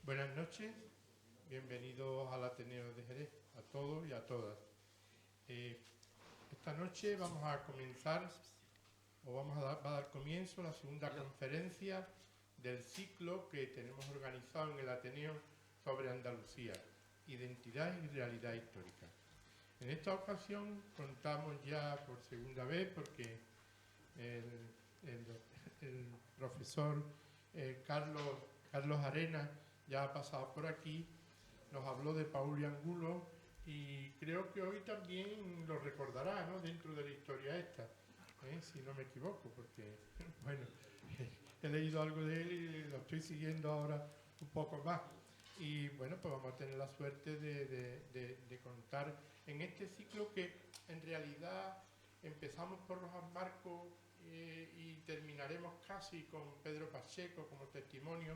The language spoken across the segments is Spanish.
Buenas noches, bienvenidos al Ateneo de Jerez, a todos y a todas. Esta noche vamos a comenzar, va a dar comienzo la segunda conferencia del ciclo que tenemos organizado en el Ateneo sobre Andalucía, identidad y realidad histórica. En esta ocasión contamos ya por segunda vez porque el profesor Carlos Arenas ya ha pasado por aquí, nos habló de Paul y Angulo y creo que hoy también lo recordará, ¿no?, dentro de la historia esta, si no me equivoco, porque, bueno, he leído algo de él y lo estoy siguiendo ahora un poco más. Y bueno, pues vamos a tener la suerte de contar en este ciclo que en realidad empezamos por los Marcos y terminaremos casi con Pedro Pacheco como testimonio,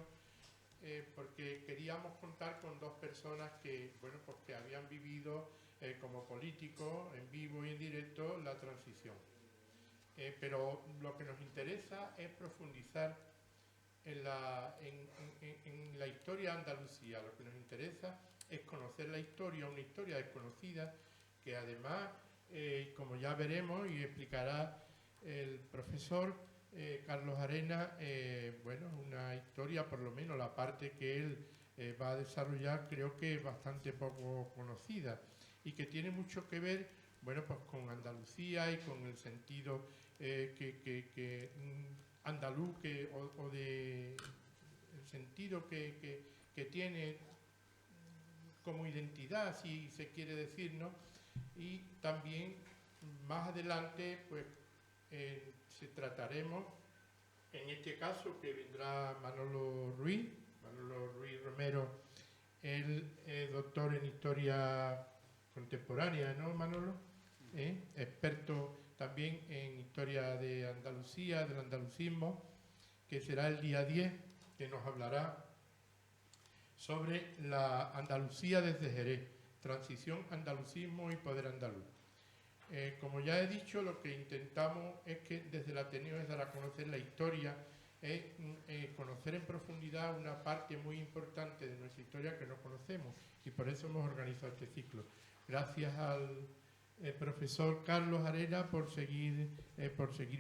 porque queríamos contar con dos personas que, bueno, pues que habían vivido como políticos en vivo y en directo la transición. Pero lo que nos interesa es profundizar en la historia de Andalucía. Lo que nos interesa es conocer la historia, una historia desconocida, que además, como ya veremos y explicará el profesor Carlos Arenas, bueno, una historia, por lo menos la parte que él va a desarrollar, creo que es bastante poco conocida y que tiene mucho que ver, bueno, pues con Andalucía y con el sentido andaluz o de el sentido que tiene como identidad, si se quiere decir, ¿no? Y también más adelante pues se trataremos, en este caso que vendrá Manolo Ruiz Romero, el doctor en historia contemporánea, ¿no, Manolo? Experto también en historia de Andalucía, del andalucismo, que será el día 10, que nos hablará sobre la Andalucía desde Jerez, transición, andalucismo y poder andaluz. Como ya he dicho, lo que intentamos es que desde el Ateneo es dar a conocer la historia, es conocer en profundidad una parte muy importante de nuestra historia que no conocemos, y por eso hemos organizado este ciclo. Gracias al profesor Carlos Arenas por seguir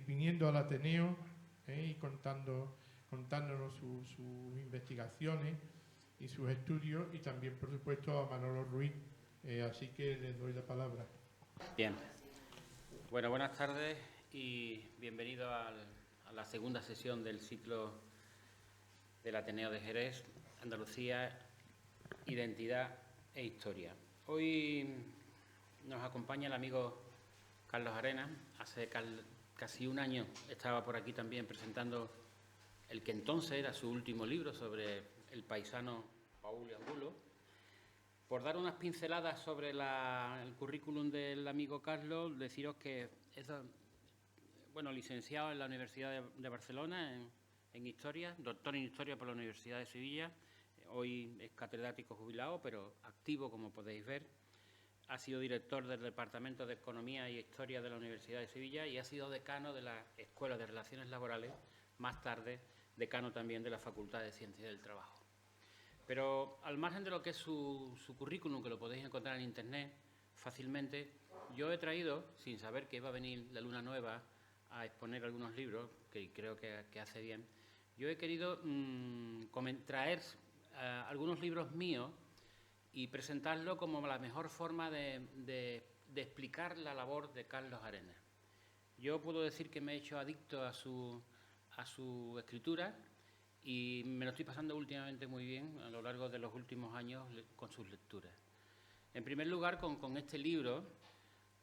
viniendo al Ateneo y contándonos sus investigaciones y sus estudios, y también, por supuesto, a Manolo Ruiz. Así que les doy la palabra. Bien. Bueno, buenas tardes y bienvenido a la segunda sesión del ciclo del Ateneo de Jerez, Andalucía, Identidad e Historia. Hoy nos acompaña el amigo Carlos Arenas. Hace casi un año estaba por aquí también presentando el que entonces era su último libro sobre el paisano Paul y Angulo. Por dar unas pinceladas sobre el currículum del amigo Carlos, deciros que es, bueno, licenciado en la Universidad de Barcelona en Historia, doctor en Historia por la Universidad de Sevilla. Hoy es catedrático jubilado, pero activo, como podéis ver. Ha sido director del Departamento de Economía y Historia de la Universidad de Sevilla y ha sido decano de la Escuela de Relaciones Laborales, más tarde decano también de la Facultad de Ciencias del Trabajo. Pero al margen de lo que es su currículum, que lo podéis encontrar en Internet fácilmente, yo he traído, sin saber que iba a venir la Luna Nueva a exponer algunos libros, que creo que hace bien, yo he querido traer algunos libros míos y presentarlo como la mejor forma de explicar la labor de Carlos Arenas. Yo puedo decir que me he hecho adicto a su escritura y me lo estoy pasando últimamente muy bien a lo largo de los últimos años con sus lecturas. En primer lugar, con este libro,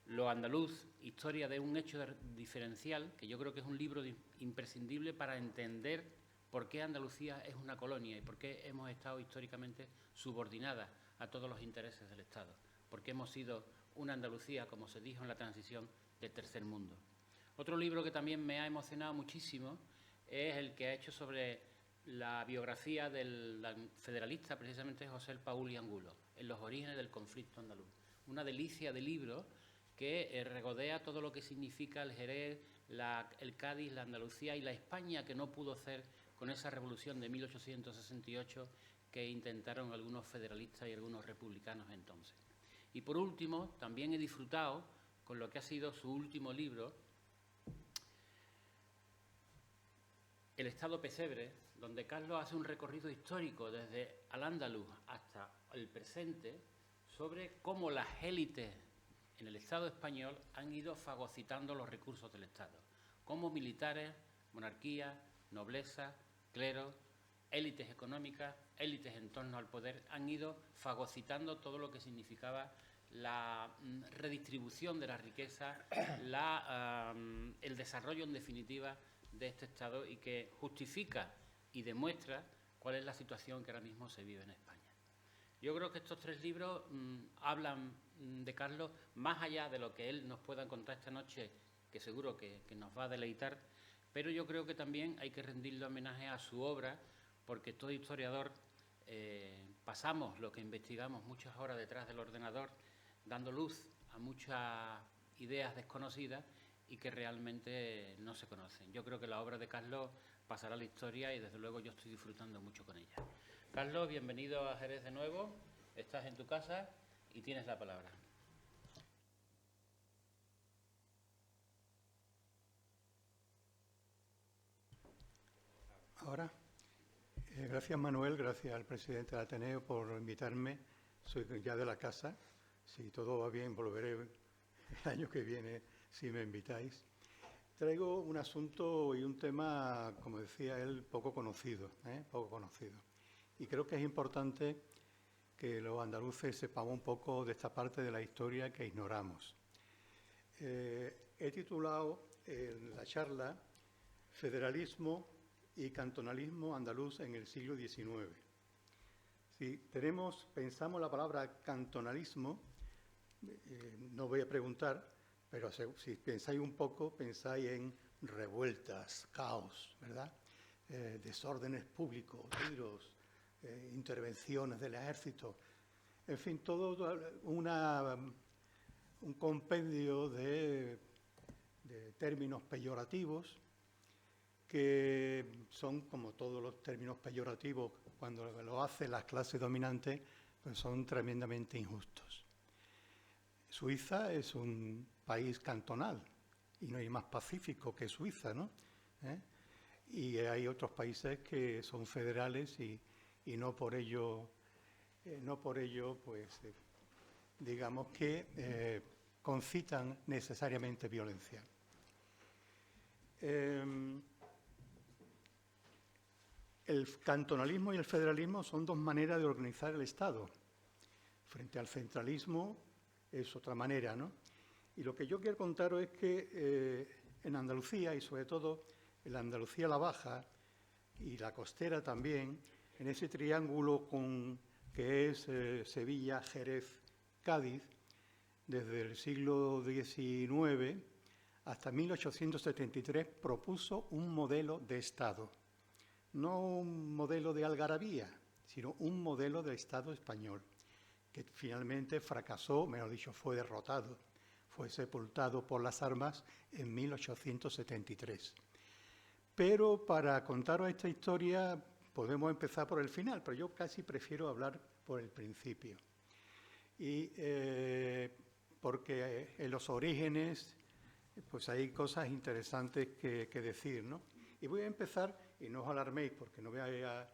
Lo andaluz, historia de un hecho diferencial, que yo creo que es un libro imprescindible para entender por qué Andalucía es una colonia y por qué hemos estado históricamente subordinadas a todos los intereses del Estado, por qué hemos sido una Andalucía, como se dijo en la transición, del tercer mundo. Otro libro que también me ha emocionado muchísimo es el que ha hecho sobre la biografía del federalista, precisamente José Paul y Angulo, en los orígenes del conflicto andaluz. Una delicia de libro que regodea todo lo que significa el Jerez, el Cádiz, la Andalucía y la España que no pudo hacer con esa revolución de 1868 que intentaron algunos federalistas y algunos republicanos entonces. Y por último, también he disfrutado con lo que ha sido su último libro, El Estado Pesebre, donde Carlos hace un recorrido histórico desde Al-Ándalus hasta el presente sobre cómo las élites en el Estado español han ido fagocitando los recursos del Estado, cómo militares, monarquía, nobleza, clero, élites económicas, élites en torno al poder, han ido fagocitando todo lo que significaba la redistribución de la riqueza, el desarrollo, en definitiva, de este Estado, y que justifica y demuestra cuál es la situación que ahora mismo se vive en España. Yo creo que estos 3 libros hablan de Carlos, más allá de lo que él nos pueda contar esta noche, que seguro que nos va a deleitar, pero yo creo que también hay que rendirle homenaje a su obra, porque todo historiador pasamos lo que investigamos muchas horas detrás del ordenador, dando luz a muchas ideas desconocidas y que realmente no se conocen. Yo creo que la obra de Carlos pasará a la historia y desde luego yo estoy disfrutando mucho con ella. Carlos, bienvenido a Jerez de nuevo, estás en tu casa y tienes la palabra. Ahora, gracias Manuel, gracias al presidente del Ateneo por invitarme. Soy ya de la casa. Si todo va bien, volveré el año que viene si me invitáis. Traigo un asunto y un tema, como decía él, poco conocido. Y creo que es importante que los andaluces sepamos un poco de esta parte de la historia que ignoramos. He titulado la charla Federalismo y cantonalismo andaluz en el siglo XIX. Si pensamos la palabra cantonalismo, no voy a preguntar, pero si pensáis un poco, pensáis en revueltas, caos, ¿verdad? Desórdenes públicos, tiros, intervenciones del ejército, en fin, todo un compendio de términos peyorativos que son, como todos los términos peyorativos, cuando lo hacen las clases dominantes, pues son tremendamente injustos. Suiza es un país cantonal y no hay más pacífico que Suiza, ¿no? Y hay otros países que son federales y no por ello, pues, digamos que concitan necesariamente violencia. El cantonalismo y el federalismo son 2 maneras de organizar el Estado. Frente al centralismo es otra manera, ¿no? Y lo que yo quiero contaros es que en Andalucía, y sobre todo en la Andalucía la Baja y la costera también, en ese triángulo que es Sevilla, Jerez, Cádiz, desde el siglo XIX hasta 1873 propuso un modelo de Estado. No un modelo de algarabía, sino un modelo de Estado español, que finalmente fracasó, mejor dicho, fue derrotado, fue sepultado por las armas en 1873. Pero para contaros esta historia podemos empezar por el final, pero yo casi prefiero hablar por el principio. Y porque en los orígenes pues hay cosas interesantes que decir, ¿no? Y voy a empezar, y no os alarméis porque no voy a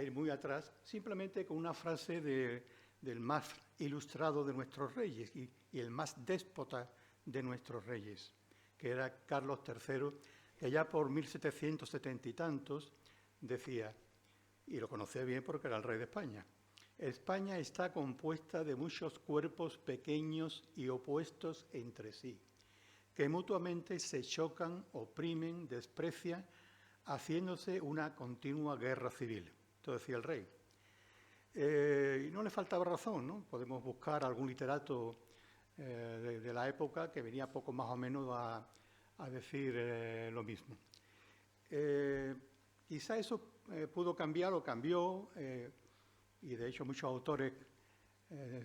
ir muy atrás, simplemente con una frase del más ilustrado de nuestros reyes y el más déspota de nuestros reyes, que era Carlos III, que ya por 1770 y tantos decía, y lo conocía bien porque era el rey de España: España está compuesta de muchos cuerpos pequeños y opuestos entre sí, que mutuamente se chocan, oprimen, desprecian, haciéndose una continua guerra civil. Esto decía el rey. Y no le faltaba razón, ¿no? Podemos buscar algún literato de la época que venía poco más o menos a decir lo mismo. Quizá eso pudo cambiar o cambió, y de hecho muchos autores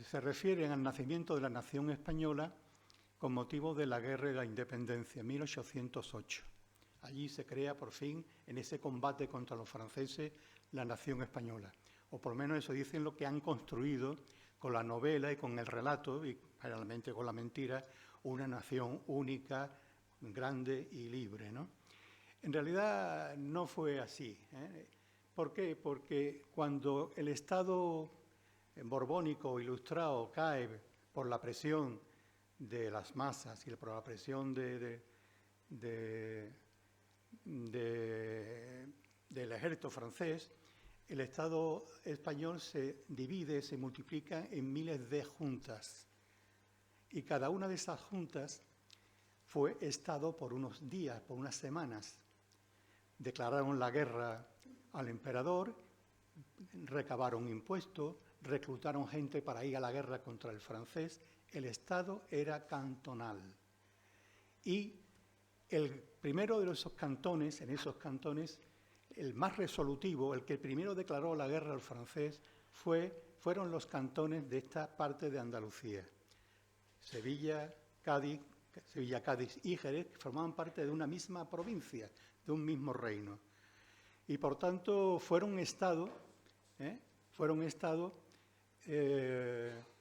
se refieren al nacimiento de la nación española con motivo de la Guerra de la Independencia, 1808. Allí se crea por fin, en ese combate contra los franceses, la nación española. O por lo menos eso dicen lo que han construido con la novela y con el relato, y generalmente con la mentira, una nación única, grande y libre, ¿no? En realidad no fue así, ¿eh? ¿Por qué? Porque cuando el Estado borbónico ilustrado cae por la presión de las masas y por la presión del ejército francés, el Estado español se divide, se multiplica en miles de juntas. Y cada una de esas juntas fue Estado por unos días, por unas semanas. Declararon la guerra al emperador, recabaron impuestos, reclutaron gente para ir a la guerra contra el francés. El Estado era cantonal. Y el primero de esos cantones, en esos cantones, el más resolutivo, el que primero declaró la guerra al francés, fueron los cantones de esta parte de Andalucía. Sevilla, Cádiz y Jerez, que formaban parte de una misma provincia, de un mismo reino. Y por tanto fueron Estado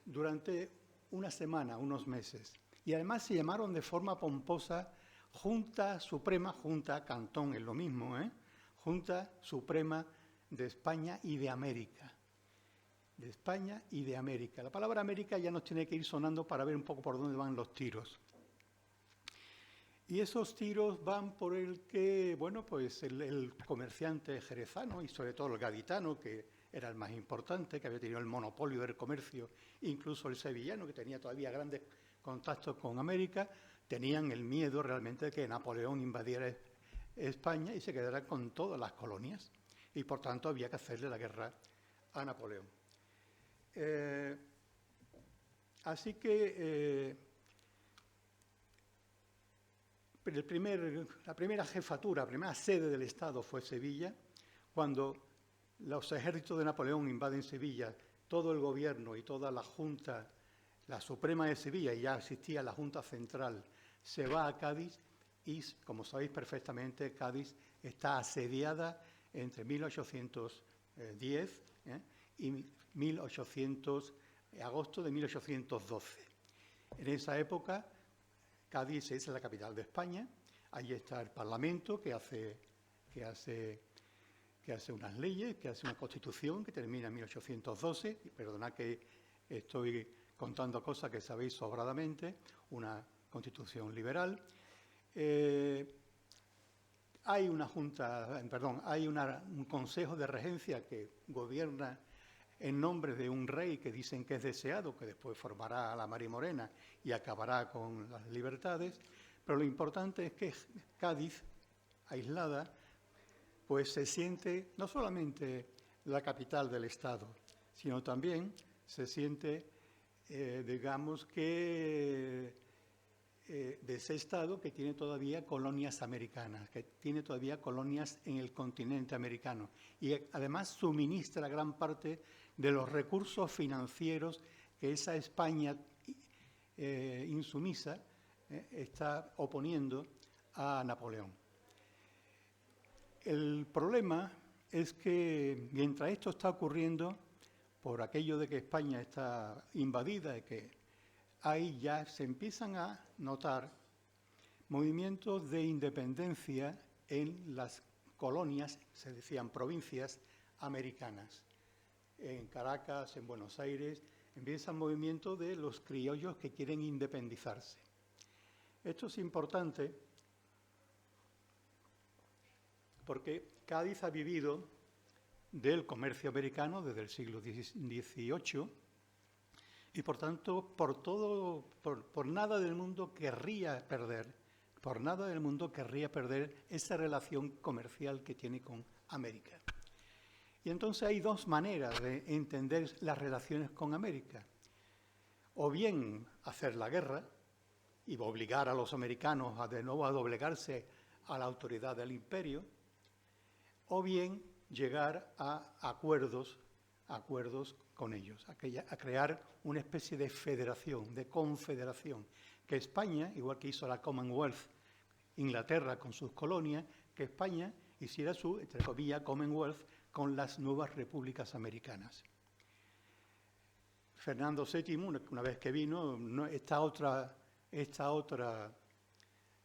durante una semana, unos meses. Y además se llamaron de forma pomposa Junta Suprema, Junta Cantón, es lo mismo, Junta Suprema de España y de América. De España y de América. La palabra América ya nos tiene que ir sonando para ver un poco por dónde van los tiros. Y esos tiros van por el que, bueno, pues el comerciante jerezano y sobre todo el gaditano, que era el más importante, que había tenido el monopolio del comercio, incluso el sevillano, que tenía todavía grandes contactos con América, tenían el miedo realmente de que Napoleón invadiera España y se quedara con todas las colonias. Y por tanto había que hacerle la guerra a Napoleón. Así que la primera jefatura, la primera sede del Estado fue Sevilla. Cuando los ejércitos de Napoleón invaden Sevilla, todo el gobierno y toda la Junta, la Suprema de Sevilla, y ya existía la Junta Central, se va a Cádiz y, como sabéis perfectamente, Cádiz está asediada entre 1810 y agosto de 1812. En esa época, Cádiz es la capital de España. Allí está el Parlamento que hace unas leyes, que hace una constitución que termina en 1812. Y perdonad que estoy contando cosas que sabéis sobradamente. Una constitución liberal. Hay un consejo de regencia que gobierna en nombre de un rey que dicen que es deseado, que después formará a la Marimorena y acabará con las libertades. Pero lo importante es que Cádiz, aislada, pues se siente no solamente la capital del Estado, sino también se siente, digamos que de ese Estado que tiene todavía colonias americanas, que tiene todavía colonias en el continente americano y además suministra gran parte de los recursos financieros que esa España insumisa está oponiendo a Napoleón. El problema es que mientras esto está ocurriendo, por aquello de que España está invadida y que ahí ya se empiezan a notar movimientos de independencia en las colonias, se decían provincias americanas. En Caracas, en Buenos Aires, empieza el movimiento de los criollos que quieren independizarse. Esto es importante porque Cádiz ha vivido del comercio americano desde el siglo XVIII y, por tanto, por nada del mundo querría perder esa relación comercial que tiene con América. Y entonces hay dos maneras de entender las relaciones con América. O bien hacer la guerra y obligar a los americanos de nuevo a doblegarse a la autoridad del imperio, o bien llegar a acuerdos con ellos, a crear una especie de federación, de confederación, que España, igual que hizo la Commonwealth, Inglaterra con sus colonias, que España hiciera su, entre comillas, Commonwealth con las nuevas repúblicas americanas. Fernando VII, una vez que vino, esta otra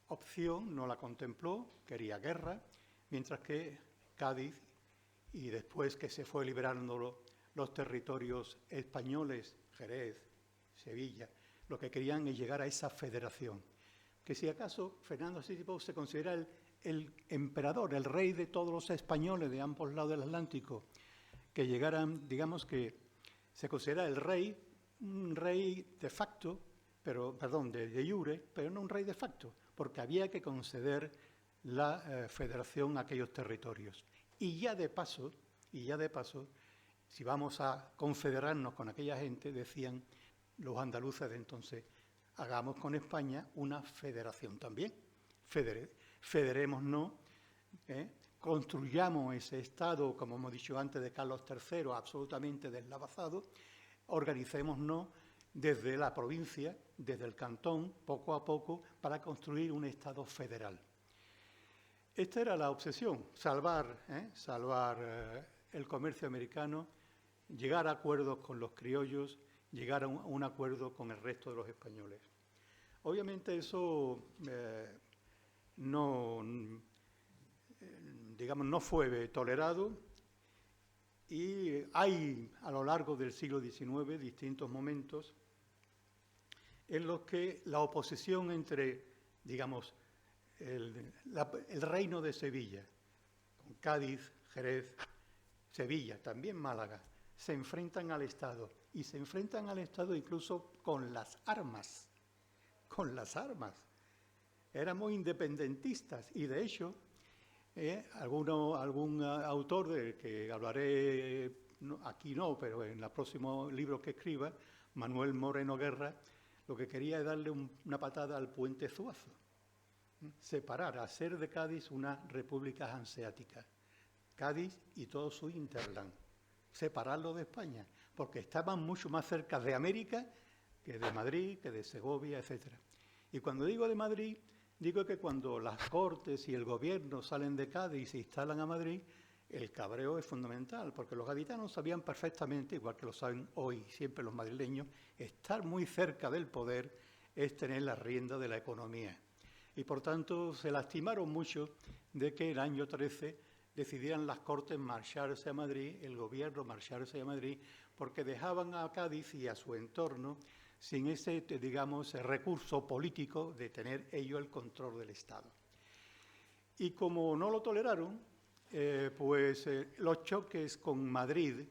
opción no la contempló, quería guerra, mientras que Cádiz, y después que se fue liberando los territorios españoles, Jerez, Sevilla, lo que querían es llegar a esa federación. Que si acaso Fernando VII se considera el emperador, el rey de todos los españoles de ambos lados del Atlántico, que llegaran, digamos que se considera el rey, un rey de facto, de jure, pero no un rey de facto, porque había que conceder la federación a aquellos territorios. Y ya de paso, si vamos a confederarnos con aquella gente, decían los andaluces de entonces, hagamos con España una federación también. Federémonos, construyamos ese Estado, como hemos dicho antes, de Carlos III, absolutamente deslavazado, organicémonos desde la provincia, desde el cantón, poco a poco, para construir un Estado federal. Esta era la obsesión, salvar el comercio americano, llegar a acuerdos con los criollos, llegar a un acuerdo con el resto de los españoles. Obviamente eso no fue tolerado y hay a lo largo del siglo XIX distintos momentos en los que la oposición entre, digamos, el reino de Sevilla, con Cádiz, Jerez, Sevilla, también Málaga, se enfrentan al Estado y se enfrentan al Estado incluso con las armas. Éramos independentistas y de hecho algún autor del que hablaré aquí no, pero en el próximo libro que escriba, Manuel Moreno Guerra, lo que quería es darle una patada al puente Zuazo, separar, hacer de Cádiz una república hanseática, Cádiz y todo su hinterland, separarlo de España, porque estaban mucho más cerca de América que de Madrid, que de Segovia, etc. Y cuando digo de Madrid, digo que cuando las Cortes y el Gobierno salen de Cádiz y se instalan a Madrid, el cabreo es fundamental, porque los gaditanos sabían perfectamente, igual que lo saben hoy siempre los madrileños, estar muy cerca del poder es tener la rienda de la economía. Y por tanto se lastimaron mucho de que el año 13 decidieran las Cortes marcharse a Madrid, el Gobierno marcharse a Madrid, porque dejaban a Cádiz y a su entorno sin ese, digamos, recurso político de tener ellos el control del Estado. Y como no lo toleraron, los choques con Madrid,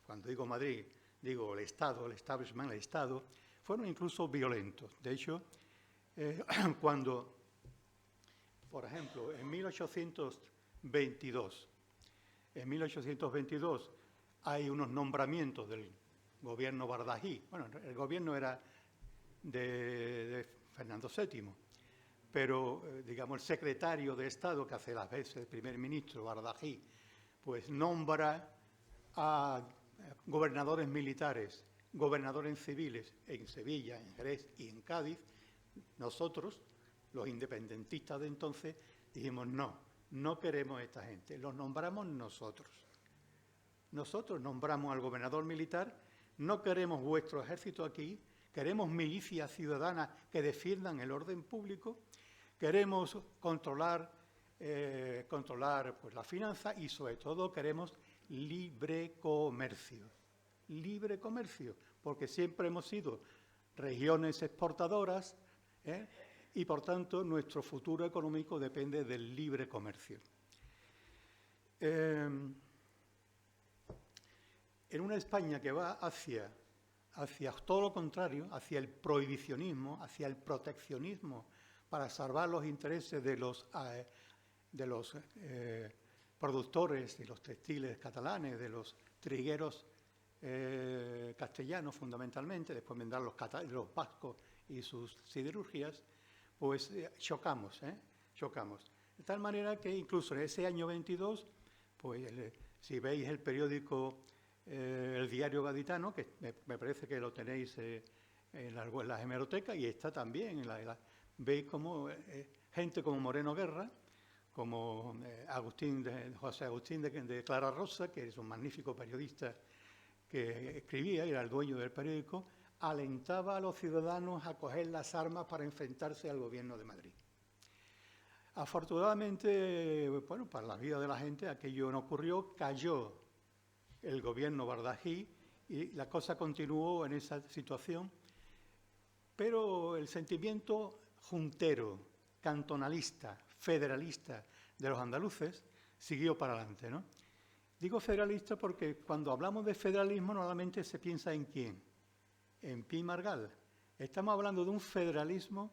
cuando digo Madrid, digo el Estado, el establishment, el Estado, fueron incluso violentos. De hecho, cuando, por ejemplo, en 1822 hay unos nombramientos del gobierno Bardají. Bueno, el gobierno era de Fernando VII, pero, digamos, el secretario de Estado, que hace las veces el primer ministro, Bardají, pues nombra a gobernadores militares, gobernadores civiles en Sevilla, en Jerez y en Cádiz. Nosotros, los independentistas de entonces, dijimos no queremos a esta gente, los nombramos nosotros. Nosotros nombramos al gobernador militar, no queremos vuestro ejército aquí, queremos milicias ciudadanas que defiendan el orden público, queremos controlar pues, la finanza y sobre todo queremos libre comercio, porque siempre hemos sido regiones exportadoras, y por tanto nuestro futuro económico depende del libre comercio. En una España que va hacia todo lo contrario, hacia el prohibicionismo, hacia el proteccionismo, para salvar los intereses de los productores, de los textiles catalanes, de los trigueros castellanos fundamentalmente, después vendrán los vascos y sus siderurgias, pues chocamos. De tal manera que incluso en ese año 22, pues si veis el periódico El Diario Gaditano, que me parece que lo tenéis en las hemerotecas, y está también, veis como gente como Moreno Guerra, como José Agustín de Clara Rosa, que es un magnífico periodista que escribía, era el dueño del periódico, alentaba a los ciudadanos a coger las armas para enfrentarse al gobierno de Madrid. Afortunadamente, bueno, para la vida de la gente aquello no ocurrió, cayó el gobierno Bardají y la cosa continuó en esa situación, pero el sentimiento juntero, cantonalista, federalista de los andaluces siguió para adelante, ¿no? Digo federalista porque cuando hablamos de federalismo normalmente se piensa en ¿quién? En Pi y Margall. Estamos hablando de un federalismo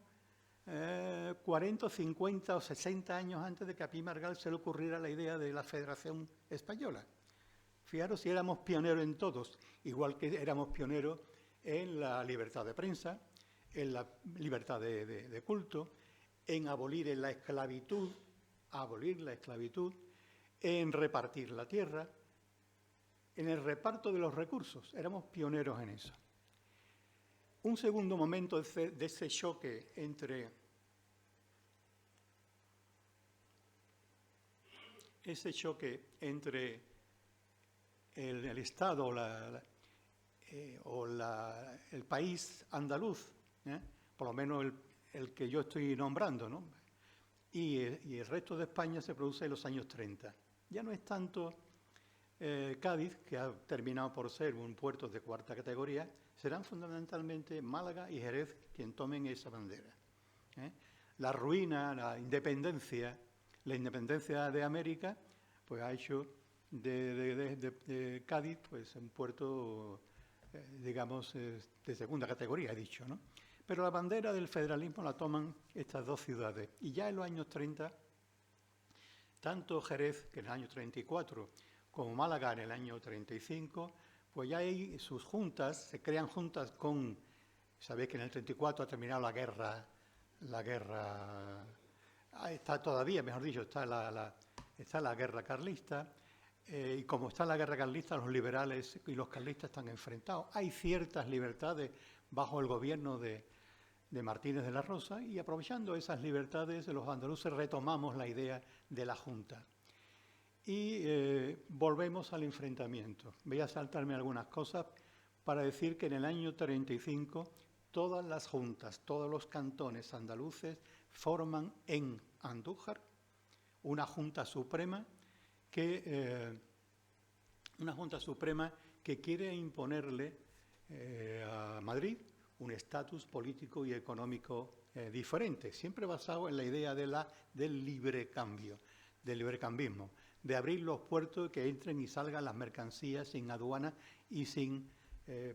40, 50 o 60 años antes de que a Pi y Margall se le ocurriera la idea de la Federación Española. Fijaros si éramos pioneros en todos, igual que éramos pioneros en la libertad de prensa, en la libertad de culto, en abolir la esclavitud, en repartir la tierra, en el reparto de los recursos. Éramos pioneros en eso. Un segundo momento de ese choque entre el Estado o el país andaluz, por lo menos el que yo estoy nombrando, ¿no? Y el resto de España se produce en los años 30. Ya no es tanto Cádiz, que ha terminado por ser un puerto de cuarta categoría, serán fundamentalmente Málaga y Jerez quien tomen esa bandera. La ruina, la independencia de América, pues ha hecho de Cádiz pues un puerto, digamos, de segunda categoría, he dicho, ¿no? Pero la bandera del federalismo la toman estas dos ciudades. Y ya en los años 30, tanto Jerez, que en el año 34, como Málaga en el año 35, pues ya hay sus juntas, se crean juntas con, sabéis que en el 34 ha terminado la guerra, está todavía, mejor dicho, está la guerra carlista, y como está la guerra carlista, los liberales y los carlistas están enfrentados. Hay ciertas libertades bajo el gobierno de Martínez de la Rosa, y aprovechando esas libertades, los andaluces retomamos la idea de la Junta. Y volvemos al enfrentamiento. Voy a saltarme algunas cosas para decir que en el año 35 todas las juntas, todos los cantones andaluces forman en Andújar una Junta Suprema que quiere imponerle a Madrid un estatus político y económico diferente, siempre basado en la idea del librecambio, del librecambismo, de abrir los puertos, que entren y salgan las mercancías sin aduana y sin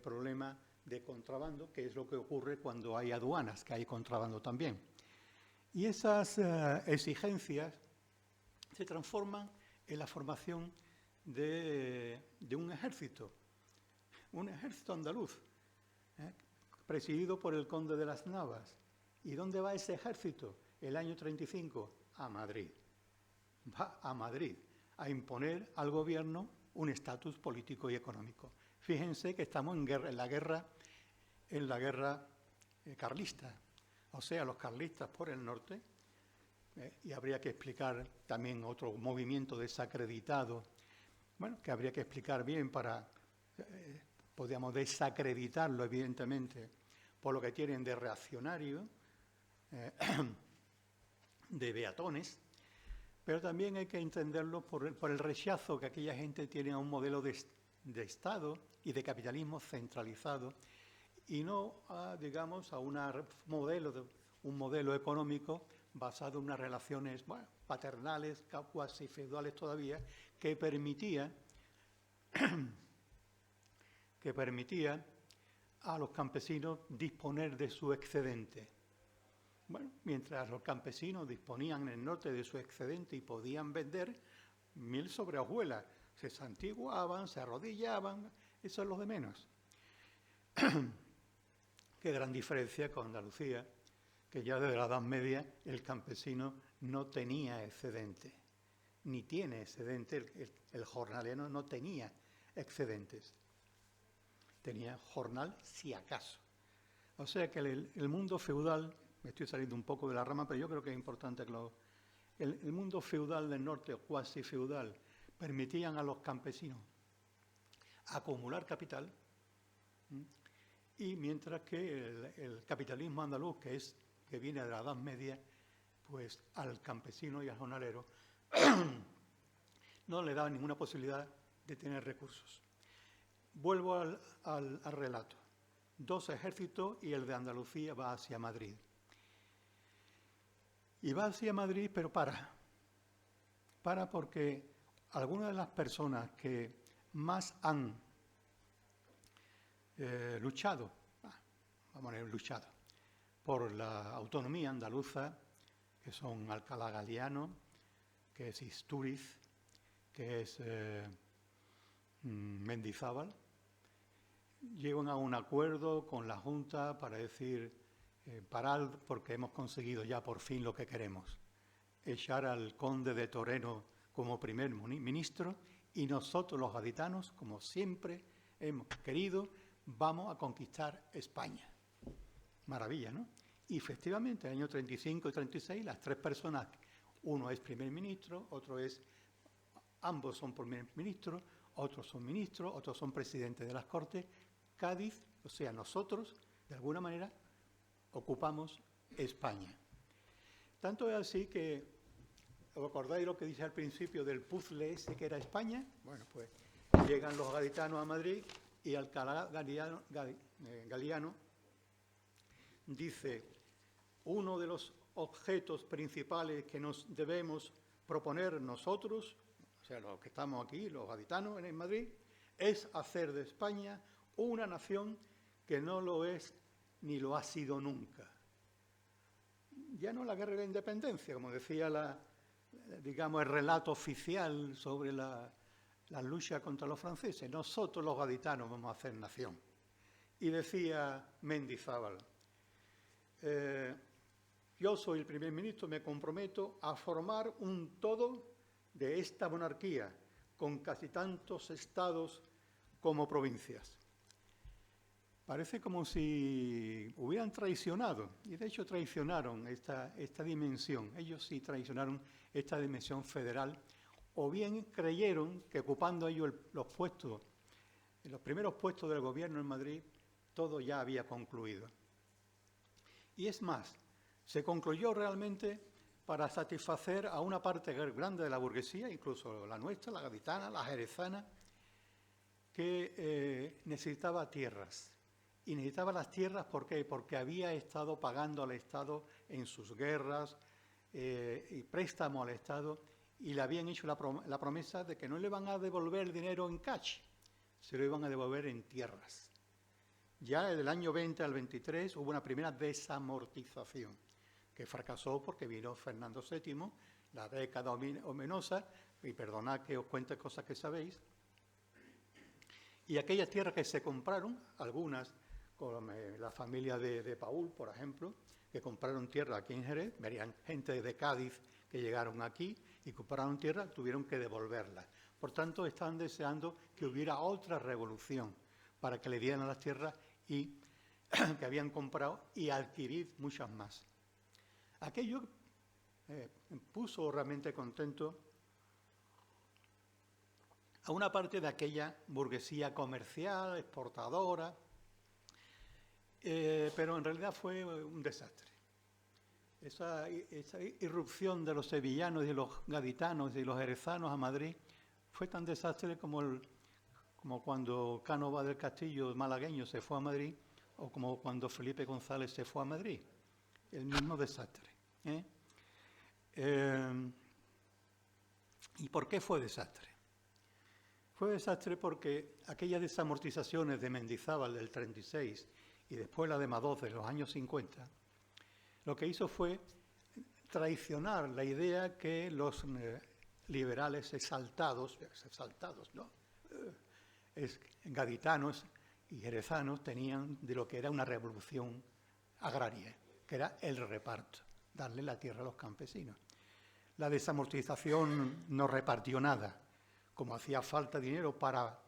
problema de contrabando, que es lo que ocurre cuando hay aduanas, que hay contrabando también. Y esas exigencias se transforman en la formación de un ejército andaluz, presidido por el conde de las Navas. ¿Y dónde va ese ejército? El año 35, a Madrid. Va a Madrid a imponer al gobierno un estatus político y económico. Fíjense que estamos en la guerra carlista. O sea, los carlistas por el norte, y habría que explicar también otro movimiento desacreditado, bueno, que habría que explicar bien para, podríamos desacreditarlo evidentemente, por lo que tienen de reaccionario, de beatones, pero también hay que entenderlo por el rechazo que aquella gente tiene a un modelo de Estado y de capitalismo centralizado, y no digamos, a un modelo económico basado en unas relaciones paternales, cuasi feudales todavía, que permitía a los campesinos disponer de su excedente. Bueno, mientras los campesinos disponían en el norte de su excedente y podían vender, miel sobre hojuelas, se santiguaban, se arrodillaban, eso es lo de menos. Qué gran diferencia con Andalucía, que ya desde la Edad Media el campesino no tenía excedente, ni tiene excedente, el jornalero no tenía excedentes, tenía jornal si acaso. O sea que el mundo feudal, me estoy saliendo un poco de la rama, pero yo creo que es importante el mundo feudal del norte, o cuasi feudal, permitían a los campesinos acumular capital, y mientras que el capitalismo andaluz, que viene de la Edad Media, pues al campesino y al jornalero no le daba ninguna posibilidad de tener recursos. Vuelvo al relato. 2 ejércitos y el de Andalucía va hacia Madrid. Y va hacia Madrid, pero para porque algunas de las personas que más han luchado por la autonomía andaluza, que son Alcalá Galiano, que es Istúriz, que es Mendizábal, llegan a un acuerdo con la Junta para decir parad porque hemos conseguido ya por fin lo que queremos, echar al conde de Toreno como primer ministro, y nosotros los gaditanos, como siempre hemos querido, vamos a conquistar España. Maravilla, ¿no? Y efectivamente, en el año 35 y 36, las 3 personas, uno es primer ministro, ambos son primer ministro, otros son ministros, otros son presidentes de las Cortes. Cádiz, o sea, nosotros, de alguna manera, ocupamos España. Tanto es así que, ¿os acordáis lo que dice al principio del puzzle ese que era España? Bueno, pues llegan los gaditanos a Madrid y Alcalá Galiano dice: uno de los objetos principales que nos debemos proponer nosotros, o sea, los que estamos aquí, los gaditanos en Madrid, es hacer de España una nación que no lo es ni lo ha sido nunca. Ya no la guerra de la independencia, como decía el relato oficial sobre la lucha contra los franceses. Nosotros los gaditanos vamos a hacer nación. Y decía Mendizábal: yo soy el primer ministro, me comprometo a formar un todo de esta monarquía, con casi tantos estados como provincias. Parece como si hubieran traicionado, y de hecho traicionaron esta dimensión. Ellos sí traicionaron esta dimensión federal, o bien creyeron que ocupando ellos los primeros puestos del gobierno en Madrid, todo ya había concluido. Y es más, se concluyó realmente para satisfacer a una parte grande de la burguesía, incluso la nuestra, la gaditana, la jerezana, que necesitaba tierras. Y necesitaba las tierras, ¿por qué? Porque había estado pagando al Estado en sus guerras y préstamo al Estado, y le habían hecho la promesa de que no le van a devolver el dinero en cash, se lo iban a devolver en tierras. Ya del año 20 al 23 hubo una primera desamortización, que fracasó porque vino Fernando VII, la década ominosa, y perdonad que os cuente cosas que sabéis, y aquellas tierras que se compraron, algunas, con la familia de Paul, por ejemplo, que compraron tierra aquí en Jerez, verían gente de Cádiz que llegaron aquí y compraron tierra, tuvieron que devolverla. Por tanto, estaban deseando que hubiera otra revolución para que le dieran las tierras y que habían comprado y adquirir muchas más. Aquello puso realmente contento a una parte de aquella burguesía comercial, exportadora, pero en realidad fue un desastre. Esa irrupción de los sevillanos y de los gaditanos y de los jerezanos a Madrid fue tan desastre como cuando Cánovas del Castillo malagueño se fue a Madrid, o como cuando Felipe González se fue a Madrid. El mismo desastre. ¿Y por qué fue desastre? Fue desastre porque aquellas desamortizaciones de Mendizábal del 36 y después la de Madoz de los años 50, lo que hizo fue traicionar la idea que los liberales exaltados, ¿no? Gaditanos y jerezanos tenían de lo que era una revolución agraria, que era el reparto, darle la tierra a los campesinos. La desamortización no repartió nada. Como hacía falta dinero para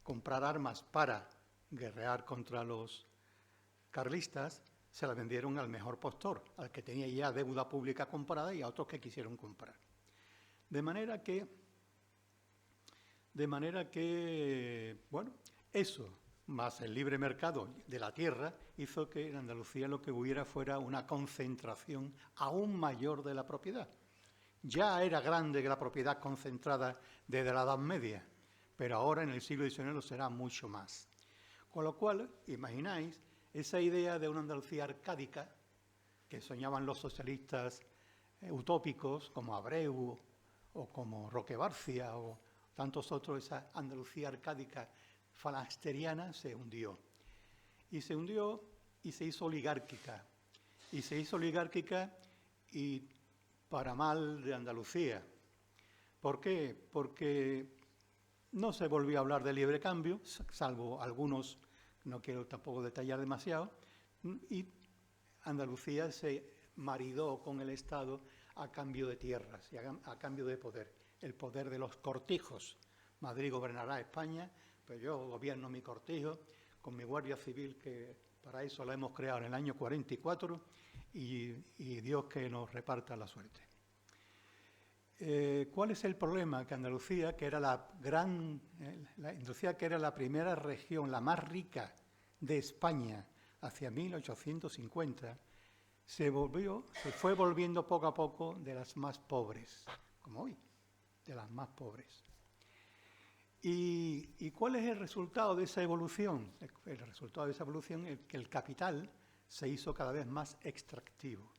comprar armas para guerrear contra los carlistas, se la vendieron al mejor postor, al que tenía ya deuda pública comprada y a otros que quisieron comprar. De manera que, bueno, eso, más el libre mercado de la tierra, hizo que en Andalucía lo que hubiera fuera una concentración aún mayor de la propiedad. Ya era grande la propiedad concentrada desde la Edad Media, pero ahora en el siglo XIX lo será mucho más. Con lo cual, imagináis, esa idea de una Andalucía arcádica, que soñaban los socialistas utópicos como Abreu o como Roque Barcia o tantos otros, esa Andalucía arcádica falasteriana se hundió. Y se hundió y se hizo oligárquica. Y se hizo oligárquica y para mal de Andalucía. ¿Por qué? Porque no se volvió a hablar de libre cambio, salvo algunos, no quiero tampoco detallar demasiado, y Andalucía se maridó con el Estado a cambio de tierras y a cambio de poder, el poder de los cortijos. Madrid gobernará España, pero yo gobierno mi cortijo con mi Guardia Civil, que para eso la hemos creado en el año 44, y Dios que nos reparta la suerte. ¿Cuál es el problema? Que Andalucía, que era Andalucía, que era la primera región, la más rica de España hacia 1850, se fue volviendo poco a poco de las más pobres, como hoy, de las más pobres. ¿Y cuál es el resultado de esa evolución? El resultado de esa evolución es que el capital se hizo cada vez más extractivo.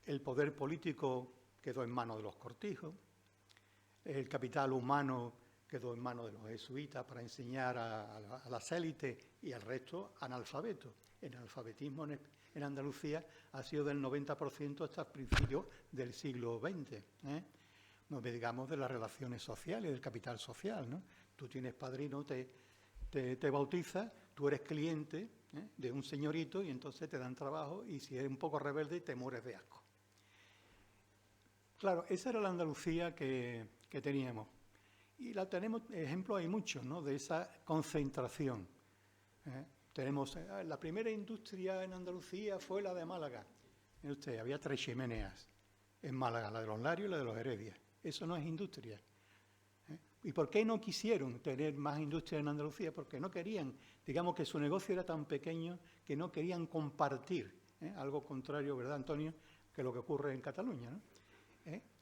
El poder político quedó en manos de los cortijos, el capital humano quedó en manos de los jesuitas para enseñar a las élites y al resto analfabetos. El analfabetismo en Andalucía ha sido del 90% hasta principios del siglo XX. No digamos de las relaciones sociales, del capital social, ¿no? Tú tienes padrino, te bautiza, tú eres cliente de un señorito y entonces te dan trabajo y si eres un poco rebelde te mueres de asco. Claro, esa era la Andalucía que teníamos. Y la tenemos, ejemplos hay muchos, ¿no?, de esa concentración. Tenemos, la primera industria en Andalucía fue la de Málaga. Mire usted, había 3 chimeneas en Málaga, la de los Larios y la de los Heredia. Eso no es industria. ¿Y por qué no quisieron tener más industria en Andalucía? Porque no querían, digamos que su negocio era tan pequeño que no querían compartir. Algo contrario, ¿verdad, Antonio?, que lo que ocurre en Cataluña, ¿no?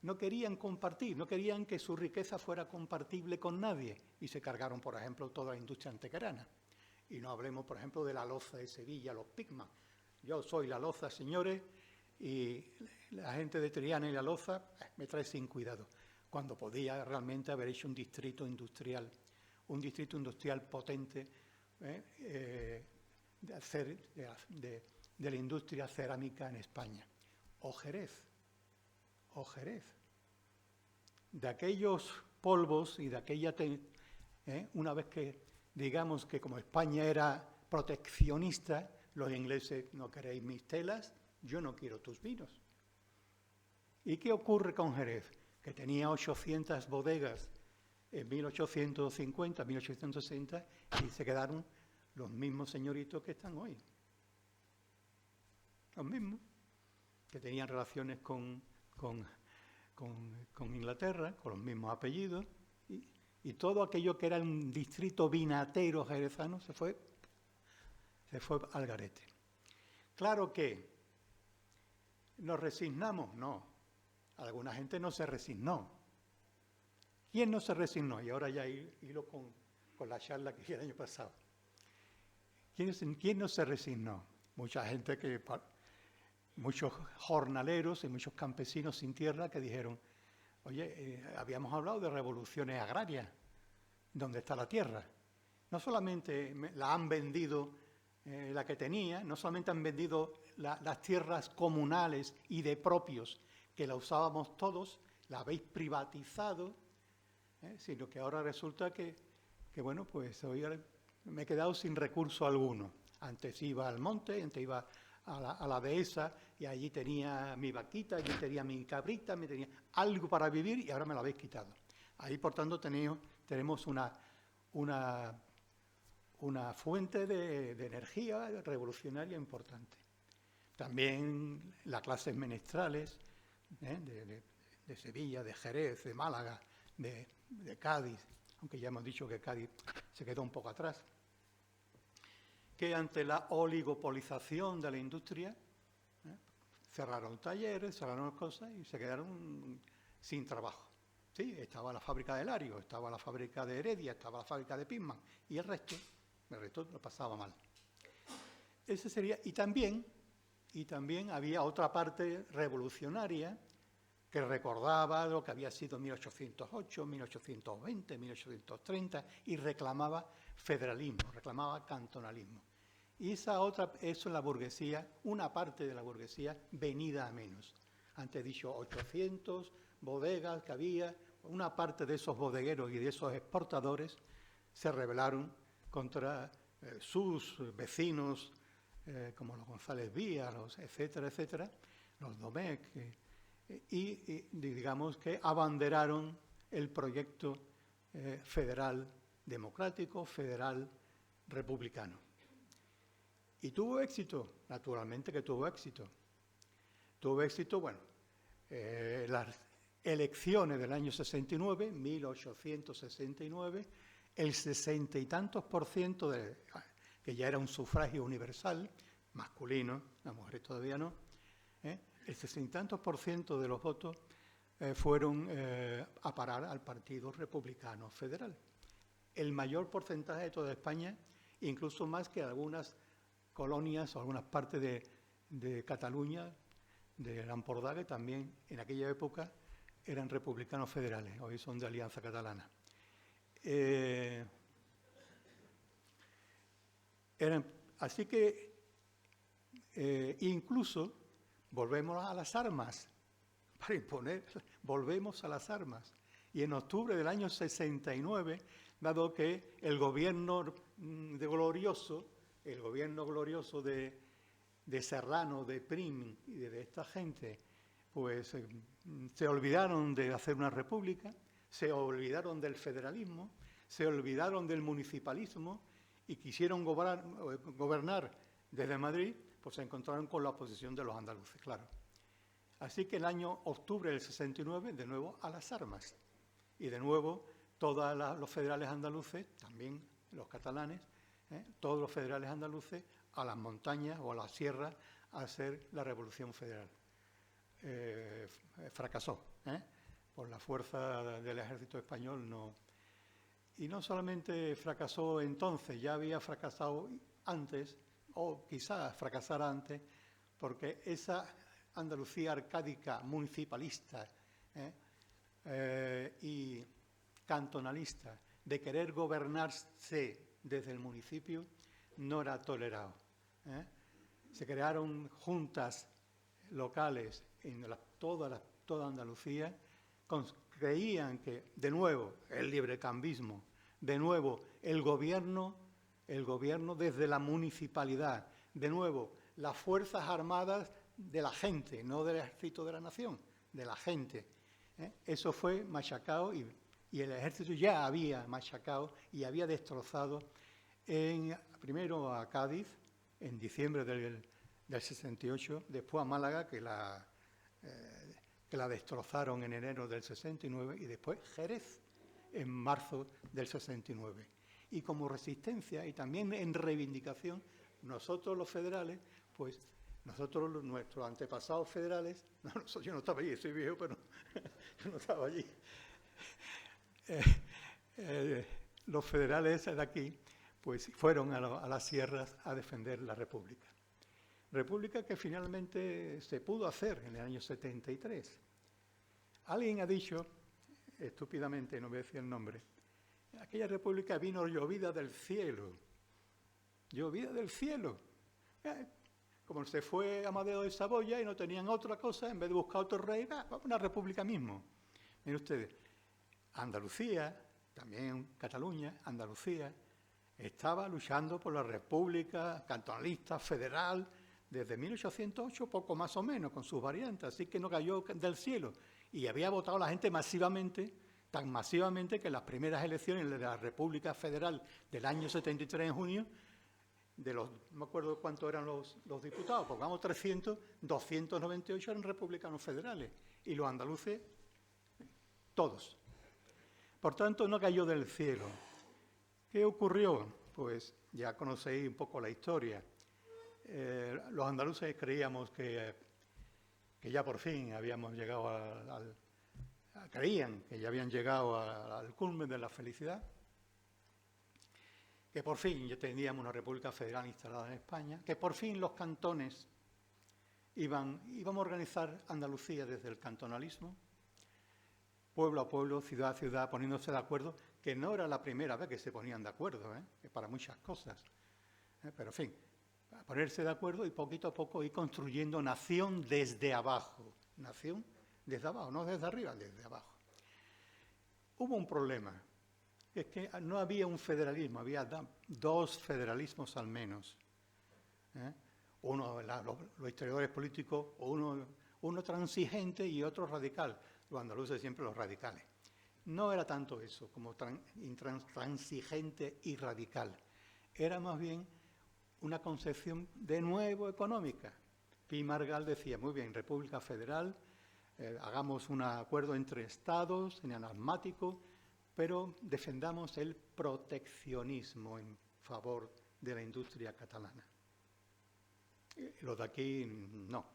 No querían compartir, no querían que su riqueza fuera compartible con nadie y se cargaron, por ejemplo, toda la industria antequerana. Y no hablemos, por ejemplo, de la loza de Sevilla, los Pigmas. Yo soy la loza, señores, y la gente de Triana y la loza me trae sin cuidado, cuando podía realmente haber hecho un distrito industrial potente de la industria cerámica en España. O Jerez. De aquellos polvos y de aquella... una vez que, digamos que como España era proteccionista, los ingleses, no queréis mis telas, yo no quiero tus vinos. ¿Y qué ocurre con Jerez? Que tenía 800 bodegas en 1850, 1860, y se quedaron los mismos señoritos que están hoy. Los mismos, que tenían relaciones con Inglaterra, con los mismos apellidos, y todo aquello que era un distrito vinatero jerezano se fue al garete. Claro que nos resignamos, no. Alguna gente no se resignó. ¿Quién no se resignó? Y ahora ya hilo con la charla que hice el año pasado. ¿Quién no se resignó? Mucha gente muchos jornaleros y muchos campesinos sin tierra que dijeron, oye, habíamos hablado de revoluciones agrarias, ¿dónde está la tierra? No solamente la han vendido la que tenía, no solamente han vendido las tierras comunales y de propios, que la usábamos todos, la habéis privatizado, sino que ahora resulta que bueno, pues hoy me he quedado sin recurso alguno. Antes iba al monte, antes iba a la dehesa y allí tenía mi vaquita, allí tenía mi cabrita, me tenía algo para vivir y ahora me lo habéis quitado. Ahí, por tanto, tenemos una fuente de energía revolucionaria importante. también las clases menestrales de Sevilla, de Jerez, de Málaga, de Cádiz, aunque ya hemos dicho que Cádiz se quedó un poco atrás, que ante la oligopolización de la industria cerraron talleres, cerraron cosas y se quedaron sin trabajo. Sí, estaba la fábrica de Lario, estaba la fábrica de Heredia, estaba la fábrica de Pitman y el resto lo pasaba mal. Ese sería, y también había otra parte revolucionaria que recordaba lo que había sido 1808, 1820, 1830 y reclamaba federalismo, reclamaba cantonalismo. Y eso es la burguesía, una parte de la burguesía venida a menos. Antes he dicho 800 bodegas que había, una parte de esos bodegueros y de esos exportadores se rebelaron contra sus vecinos, como los González Vías, etcétera, etcétera, los Domecq, y digamos que abanderaron el proyecto federal democrático, federal republicano. Y tuvo éxito, naturalmente que tuvo éxito. Tuvo éxito, bueno, las elecciones del año 69, 1869, el 60 y tantos % que ya era un sufragio universal, masculino, las mujeres todavía no, el 60 y tantos % de los votos fueron a parar al Partido Republicano Federal. El mayor porcentaje de toda España, incluso más que algunas colonias o algunas partes de Cataluña, de l'Empordà, que también en aquella época eran republicanos federales, hoy son de Alianza Catalana. Así que incluso volvemos a las armas, para imponer, volvemos a las armas. Y en octubre del año 69, dado que el gobierno glorioso de Serrano, de Prim y de esta gente, pues se olvidaron de hacer una república, se olvidaron del federalismo, se olvidaron del municipalismo y quisieron gobernar desde Madrid, pues se encontraron con la oposición de los andaluces, claro. Así que el año octubre del 69, de nuevo a las armas. Y de nuevo todos los federales andaluces, también los catalanes, todos los federales andaluces a las montañas o a las sierras a hacer la revolución federal. Fracasó, por la fuerza del ejército español no. Y no solamente fracasó entonces, ya había fracasado antes, o quizás fracasara antes, porque esa Andalucía arcádica, municipalista y cantonalista, de querer gobernarse desde el municipio, no era tolerado. Se crearon juntas locales en toda Andalucía, creían que, de nuevo, el librecambismo, de nuevo, el gobierno desde la municipalidad, de nuevo, las fuerzas armadas de la gente, no del ejército de la nación, de la gente. Eso fue machacado y el ejército ya había machacado y había destrozado primero a Cádiz, en diciembre del 68, después a Málaga, que la destrozaron en enero del 69, y después Jerez, en marzo del 69. Y como resistencia y también en reivindicación, nosotros los federales, pues nuestros antepasados federales, yo no estaba allí, soy viejo, pero yo no estaba allí. Los federales de aquí, pues fueron a las sierras a defender la República. República que finalmente se pudo hacer en el año 73. Alguien ha dicho, estúpidamente, no voy a decir el nombre, aquella república vino llovida del cielo. Llovida del cielo. Como se fue Amadeo de Saboya y no tenían otra cosa, en vez de buscar otro rey, una república mismo. Miren ustedes, Andalucía, también Cataluña, Andalucía, estaba luchando por la república cantonalista, federal, desde 1808, poco más o menos, con sus variantes, así que no cayó del cielo. Y había votado la gente masivamente, tan masivamente que en las primeras elecciones de la República Federal del año 73 en junio, no me acuerdo cuántos eran los diputados, pongamos 300, 298 eran republicanos federales y los andaluces, todos. Por tanto, no cayó del cielo. ¿Qué ocurrió? Pues ya conocéis un poco la historia. Los andaluces creíamos que ya por fin habíamos llegado creían que ya habían llegado al culmen de la felicidad, que por fin ya teníamos una república federal instalada en España, que por fin los cantones íbamos a organizar Andalucía desde el cantonalismo, pueblo a pueblo, ciudad a ciudad, poniéndose de acuerdo, que no era la primera vez que se ponían de acuerdo, que para muchas cosas. Pero, en fin, ponerse de acuerdo y poquito a poco ir construyendo nación desde abajo. Nación desde abajo, no desde arriba, desde abajo. Hubo un problema, es que no había un federalismo, había dos federalismos al menos. Uno, los historiadores políticos, uno transigente y otro radical. Los andaluces siempre los radicales. No era tanto eso como transigente y radical. Era más bien una concepción de nuevo económica. Pi Margall decía, muy bien, República Federal, hagamos un acuerdo entre estados, en anasmático, pero defendamos el proteccionismo en favor de la industria catalana. Los de aquí, no.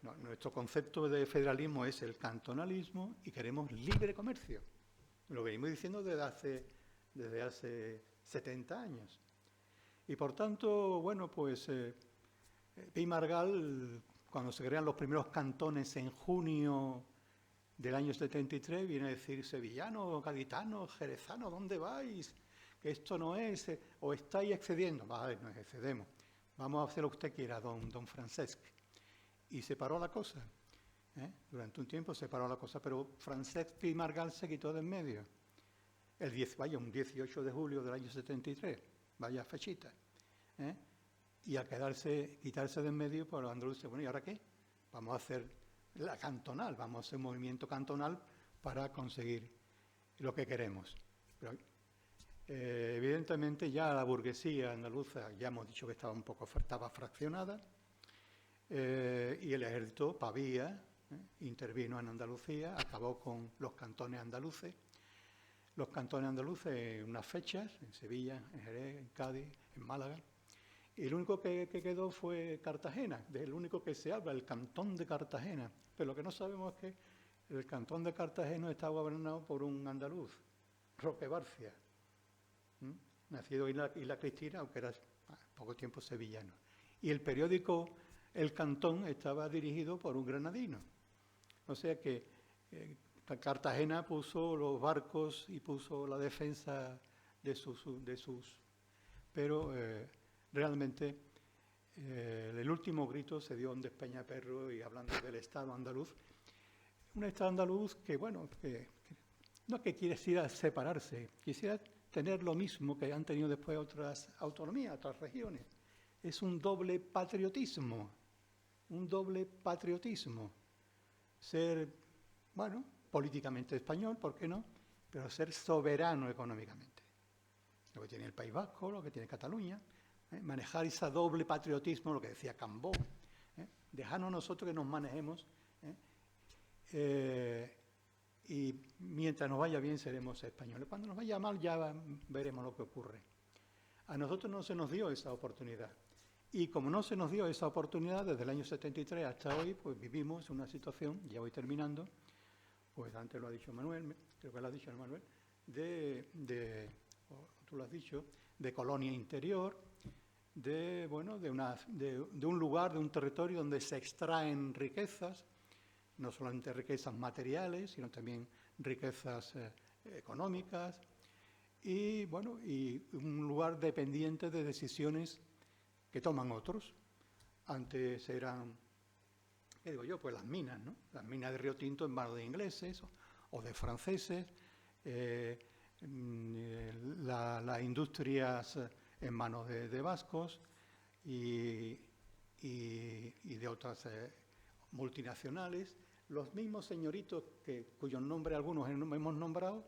No, nuestro concepto de federalismo es el cantonalismo y queremos libre comercio. Lo venimos diciendo desde hace 70 años. Y por tanto, bueno, pues Pi Margall, cuando se crean los primeros cantones en junio del año 73, viene a decir, sevillano, gaditano, jerezano, ¿dónde vais? Que esto no es, o estáis excediendo. Vale, nos excedemos. Vamos a hacer lo que usted quiera, don Francesc. Y se paró la cosa. Durante un tiempo se paró la cosa, pero Francesc Pi Margall se quitó de en medio. Un 18 de julio del año 73, vaya fechita. Y al quitarse de en medio, pues los andaluces, bueno, ¿y ahora qué? Vamos a hacer la cantonal, vamos a hacer un movimiento cantonal para conseguir lo que queremos. Pero, evidentemente ya la burguesía andaluza, ya hemos dicho que estaba fraccionada, y el ejército, Pavía, intervino en Andalucía, acabó con los cantones andaluces. Los cantones andaluces en unas fechas, en Sevilla, en Jerez, en Cádiz, en Málaga. Y el único que quedó fue Cartagena, del único que se habla, el cantón de Cartagena. Pero lo que no sabemos es que el cantón de Cartagena estaba gobernado por un andaluz, Roque Barcia, nacido en Isla Cristina, aunque era poco tiempo sevillano. Y el periódico El Cantón estaba dirigido por un granadino. O sea que Cartagena puso los barcos y puso la defensa de sus pero realmente el último grito se dio en Despeñaperro, y hablando del Estado andaluz, un Estado andaluz que, bueno, que no que quisiera separarse, quisiera tener lo mismo que han tenido después otras autonomías, otras regiones. Es un doble patriotismo, ser, bueno, políticamente español, ¿por qué no?, pero ser soberano económicamente. Lo que tiene el País Vasco, lo que tiene Cataluña, manejar ese doble patriotismo, lo que decía Cambó, dejarnos nosotros que nos manejemos, y mientras nos vaya bien seremos españoles. Cuando nos vaya mal ya veremos lo que ocurre. A nosotros no se nos dio esa oportunidad. Y como no se nos dio esa oportunidad, desde el año 73 hasta hoy, pues vivimos una situación, ya voy terminando, pues antes lo ha dicho Manuel, creo que lo ha dicho Manuel, tú lo has dicho, de colonia interior, de un lugar, de un territorio donde se extraen riquezas, no solamente riquezas materiales, sino también riquezas económicas, y un lugar dependiente de decisiones que toman otros. Antes eran, ¿qué digo yo? Pues las minas, ¿no? Las minas de Río Tinto en manos de ingleses o de franceses, las industrias en manos de vascos y de otras multinacionales, los mismos señoritos cuyos nombres algunos hemos nombrado,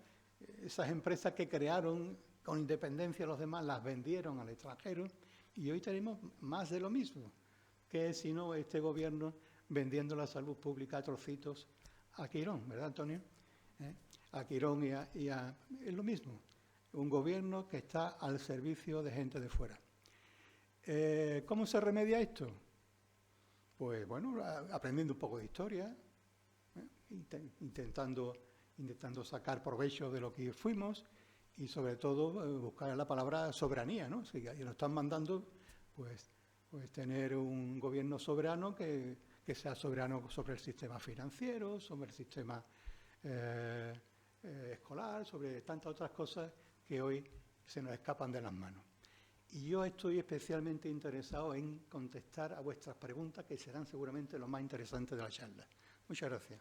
esas empresas que crearon con independencia de los demás, las vendieron al extranjero y hoy tenemos más de lo mismo, que es, si no, este gobierno vendiendo la salud pública a trocitos a Quirón, ¿verdad, Antonio? A Quirón es lo mismo, un gobierno que está al servicio de gente de fuera. ¿Cómo se remedia esto? Pues bueno, aprendiendo un poco de historia, intentando sacar provecho de lo que fuimos y sobre todo buscar la palabra soberanía, ¿no? Si nos están mandando, pues tener un gobierno soberano que sea soberano sobre el sistema financiero, sobre el sistema escolar, sobre tantas otras cosas que hoy se nos escapan de las manos. Y yo estoy especialmente interesado en contestar a vuestras preguntas, que serán seguramente lo más interesante de la charla. Muchas gracias.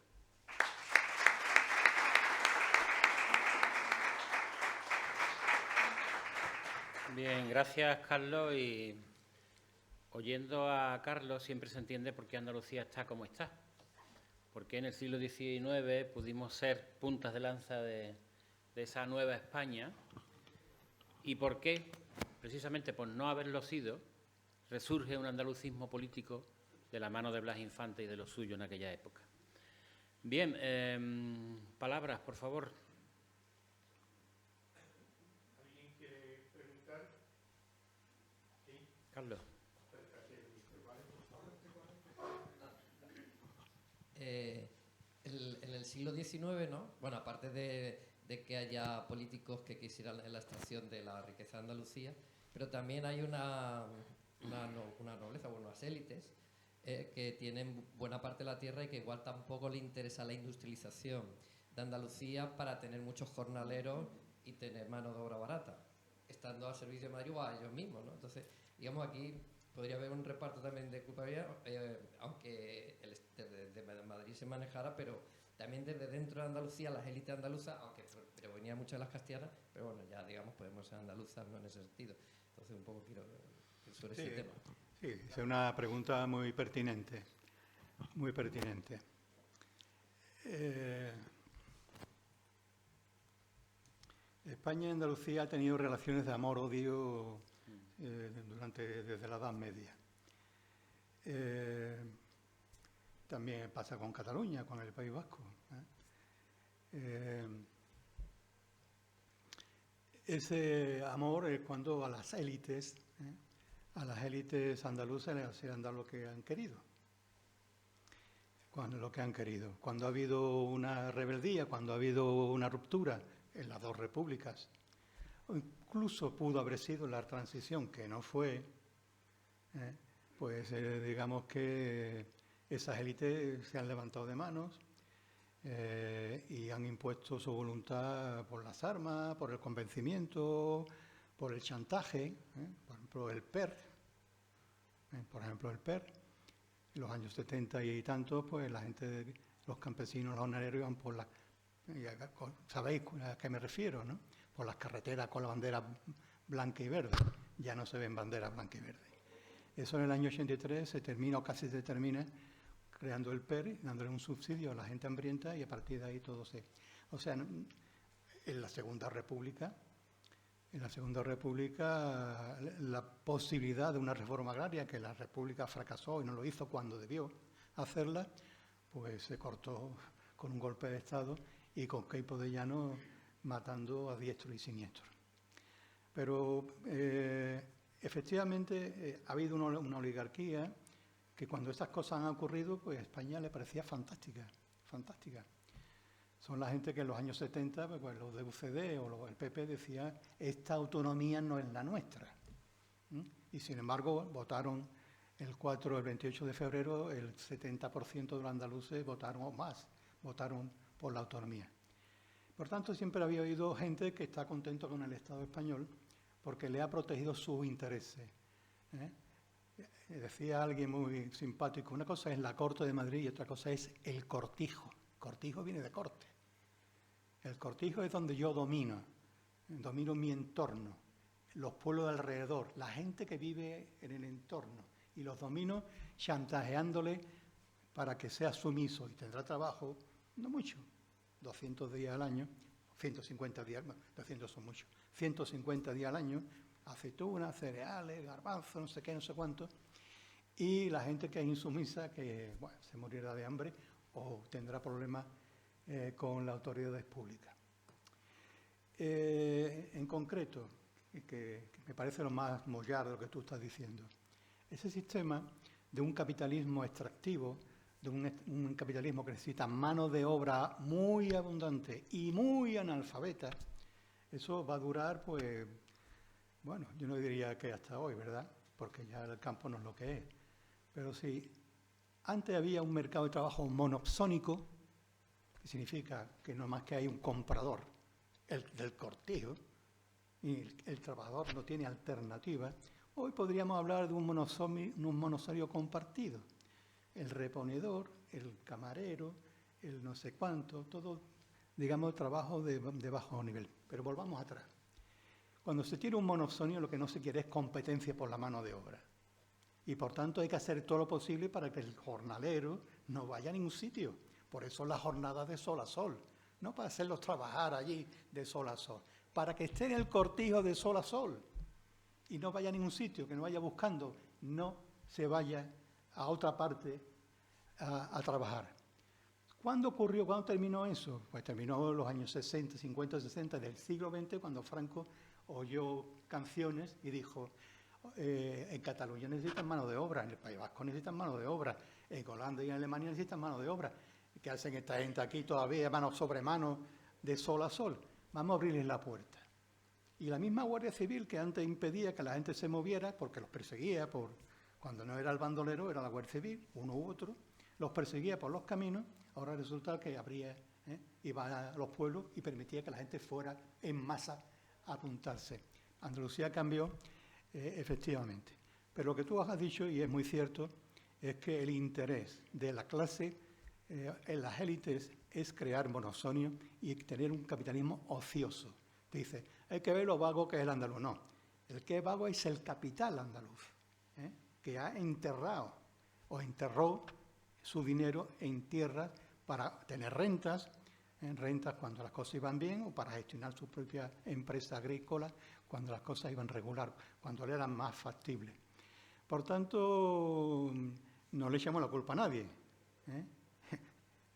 Bien, gracias, Carlos. Y oyendo a Carlos siempre se entiende por qué Andalucía está como está. Porque en el siglo XIX pudimos ser puntas de lanza de esa nueva España. ¿Y por qué? Precisamente por no haberlo sido, resurge un andalucismo político de la mano de Blas Infante y de los suyos en aquella época. Bien, palabras, por favor. ¿Alguien quiere preguntar? ¿Sí? Carlos. En el siglo XIX, ¿no? Bueno, aparte de que haya políticos que quisieran la extracción de la riqueza de Andalucía, pero también hay una nobleza, bueno, unas élites que tienen buena parte de la tierra y que igual tampoco le interesa la industrialización de Andalucía para tener muchos jornaleros y tener mano de obra barata, estando al servicio de Madrid o a ellos mismos, ¿no? Entonces, digamos, aquí podría haber un reparto también de culpabilidad, aunque desde Madrid se manejara, pero también desde dentro de Andalucía, las élites andaluzas, aunque prevenían mucho de las castellanas, pero bueno, ya digamos, podemos ser andaluzas, ¿no? En ese sentido. Entonces, un poco quiero sobre ese tema. Sí, es una pregunta muy pertinente, muy pertinente. España y Andalucía ha tenido relaciones de amor-odio desde la Edad Media. También pasa con Cataluña, con el País Vasco. Ese amor es cuando a las élites andaluzas se han dado lo que han querido. Cuando ha habido una rebeldía, cuando ha habido una ruptura en las dos repúblicas, o incluso pudo haber sido la transición, que no fue, pues digamos que esas élites se han levantado de manos y han impuesto su voluntad por las armas, por el convencimiento, por el chantaje, por ejemplo el PER. En los años 70 y tantos, pues la gente, los campesinos, los jornaleros iban por las... ¿Sabéis a qué me refiero, no? Por las carreteras con la bandera blanca y verde. Ya no se ven banderas blanca y verde. Eso en el año 83 se termina o casi se termina creando el PER, dándole un subsidio a la gente hambrienta y a partir de ahí todo se... O sea, en la Segunda República, la posibilidad de una reforma agraria, que la República fracasó y no lo hizo cuando debió hacerla, pues se cortó con un golpe de Estado y con Queipo de Llano matando a diestro y siniestro. Pero efectivamente ha habido una oligarquía que cuando estas cosas han ocurrido, pues a España le parecía fantástica. Son la gente que en los años 70, pues los de UCD o el PP decían, esta autonomía no es la nuestra. Y sin embargo votaron el 28 de febrero, el 70% de los andaluces votaron o más, votaron por la autonomía. Por tanto, siempre había habido gente que está contento con el Estado español porque le ha protegido sus intereses. Decía alguien muy simpático, una cosa es la Corte de Madrid y otra cosa es el cortijo. Cortijo viene de corte. El cortijo es donde yo domino mi entorno, los pueblos de alrededor, la gente que vive en el entorno, y los domino chantajeándole para que sea sumiso y tendrá trabajo, no mucho, 200 días al año, 150 días, bueno, 200 son muchos, 150 días al año, aceitunas, cereales, garbanzos, no sé qué, no sé cuánto, y la gente que es insumisa, que bueno, se morirá de hambre o tendrá problemas con las autoridades públicas. En concreto, que me parece lo más mollar de lo que tú estás diciendo, ese sistema de un capitalismo extractivo, de un capitalismo que necesita mano de obra muy abundante y muy analfabeta, eso va a durar, pues, bueno, yo no diría que hasta hoy, ¿verdad? Porque ya el campo no es lo que es. Pero sí, antes había un mercado de trabajo monopsónico, que significa que no más que hay un comprador, el del cortijo, y el trabajador no tiene alternativa. Hoy podríamos hablar de un monosodio compartido. El reponedor, el camarero, el no sé cuánto, todo, digamos, trabajo de bajo nivel. Pero volvamos atrás. Cuando se tiene un monosodio, lo que no se quiere es competencia por la mano de obra. Y por tanto hay que hacer todo lo posible para que el jornalero no vaya a ningún sitio. Por eso las jornadas de sol a sol. No para hacerlos trabajar allí de sol a sol. Para que esté en el cortijo de sol a sol. Y no vaya a ningún sitio, que no vaya buscando, no se vaya a otra parte a trabajar. ¿Cuándo ocurrió? ¿Cuándo terminó eso? Pues terminó en los años 60, 50, 60 del siglo XX, cuando Franco oyó canciones y dijo, en Cataluña necesitan mano de obra, en el País Vasco necesitan mano de obra, en Holanda y en Alemania necesitan mano de obra. ¿Qué hacen esta gente aquí todavía, mano sobre mano, de sol a sol? Vamos a abrirles la puerta. Y la misma Guardia Civil, que antes impedía que la gente se moviera, porque los perseguía, cuando no era el bandolero, era la Guardia Civil, uno u otro, los perseguía por los caminos, ahora resulta que iba a los pueblos y permitía que la gente fuera en masa a apuntarse. Andalucía cambió, efectivamente. Pero lo que tú has dicho, y es muy cierto, es que el interés de la clase en las élites es crear monosonio y tener un capitalismo ocioso. Te dice, hay que ver lo vago que es el andaluz. No, el que es vago es el capital andaluz, que ha enterrado o enterró su dinero en tierras para tener rentas cuando las cosas iban bien o para gestionar su propia empresa agrícola cuando las cosas iban regular, cuando le eran más factibles. Por tanto, no le echamos la culpa a nadie.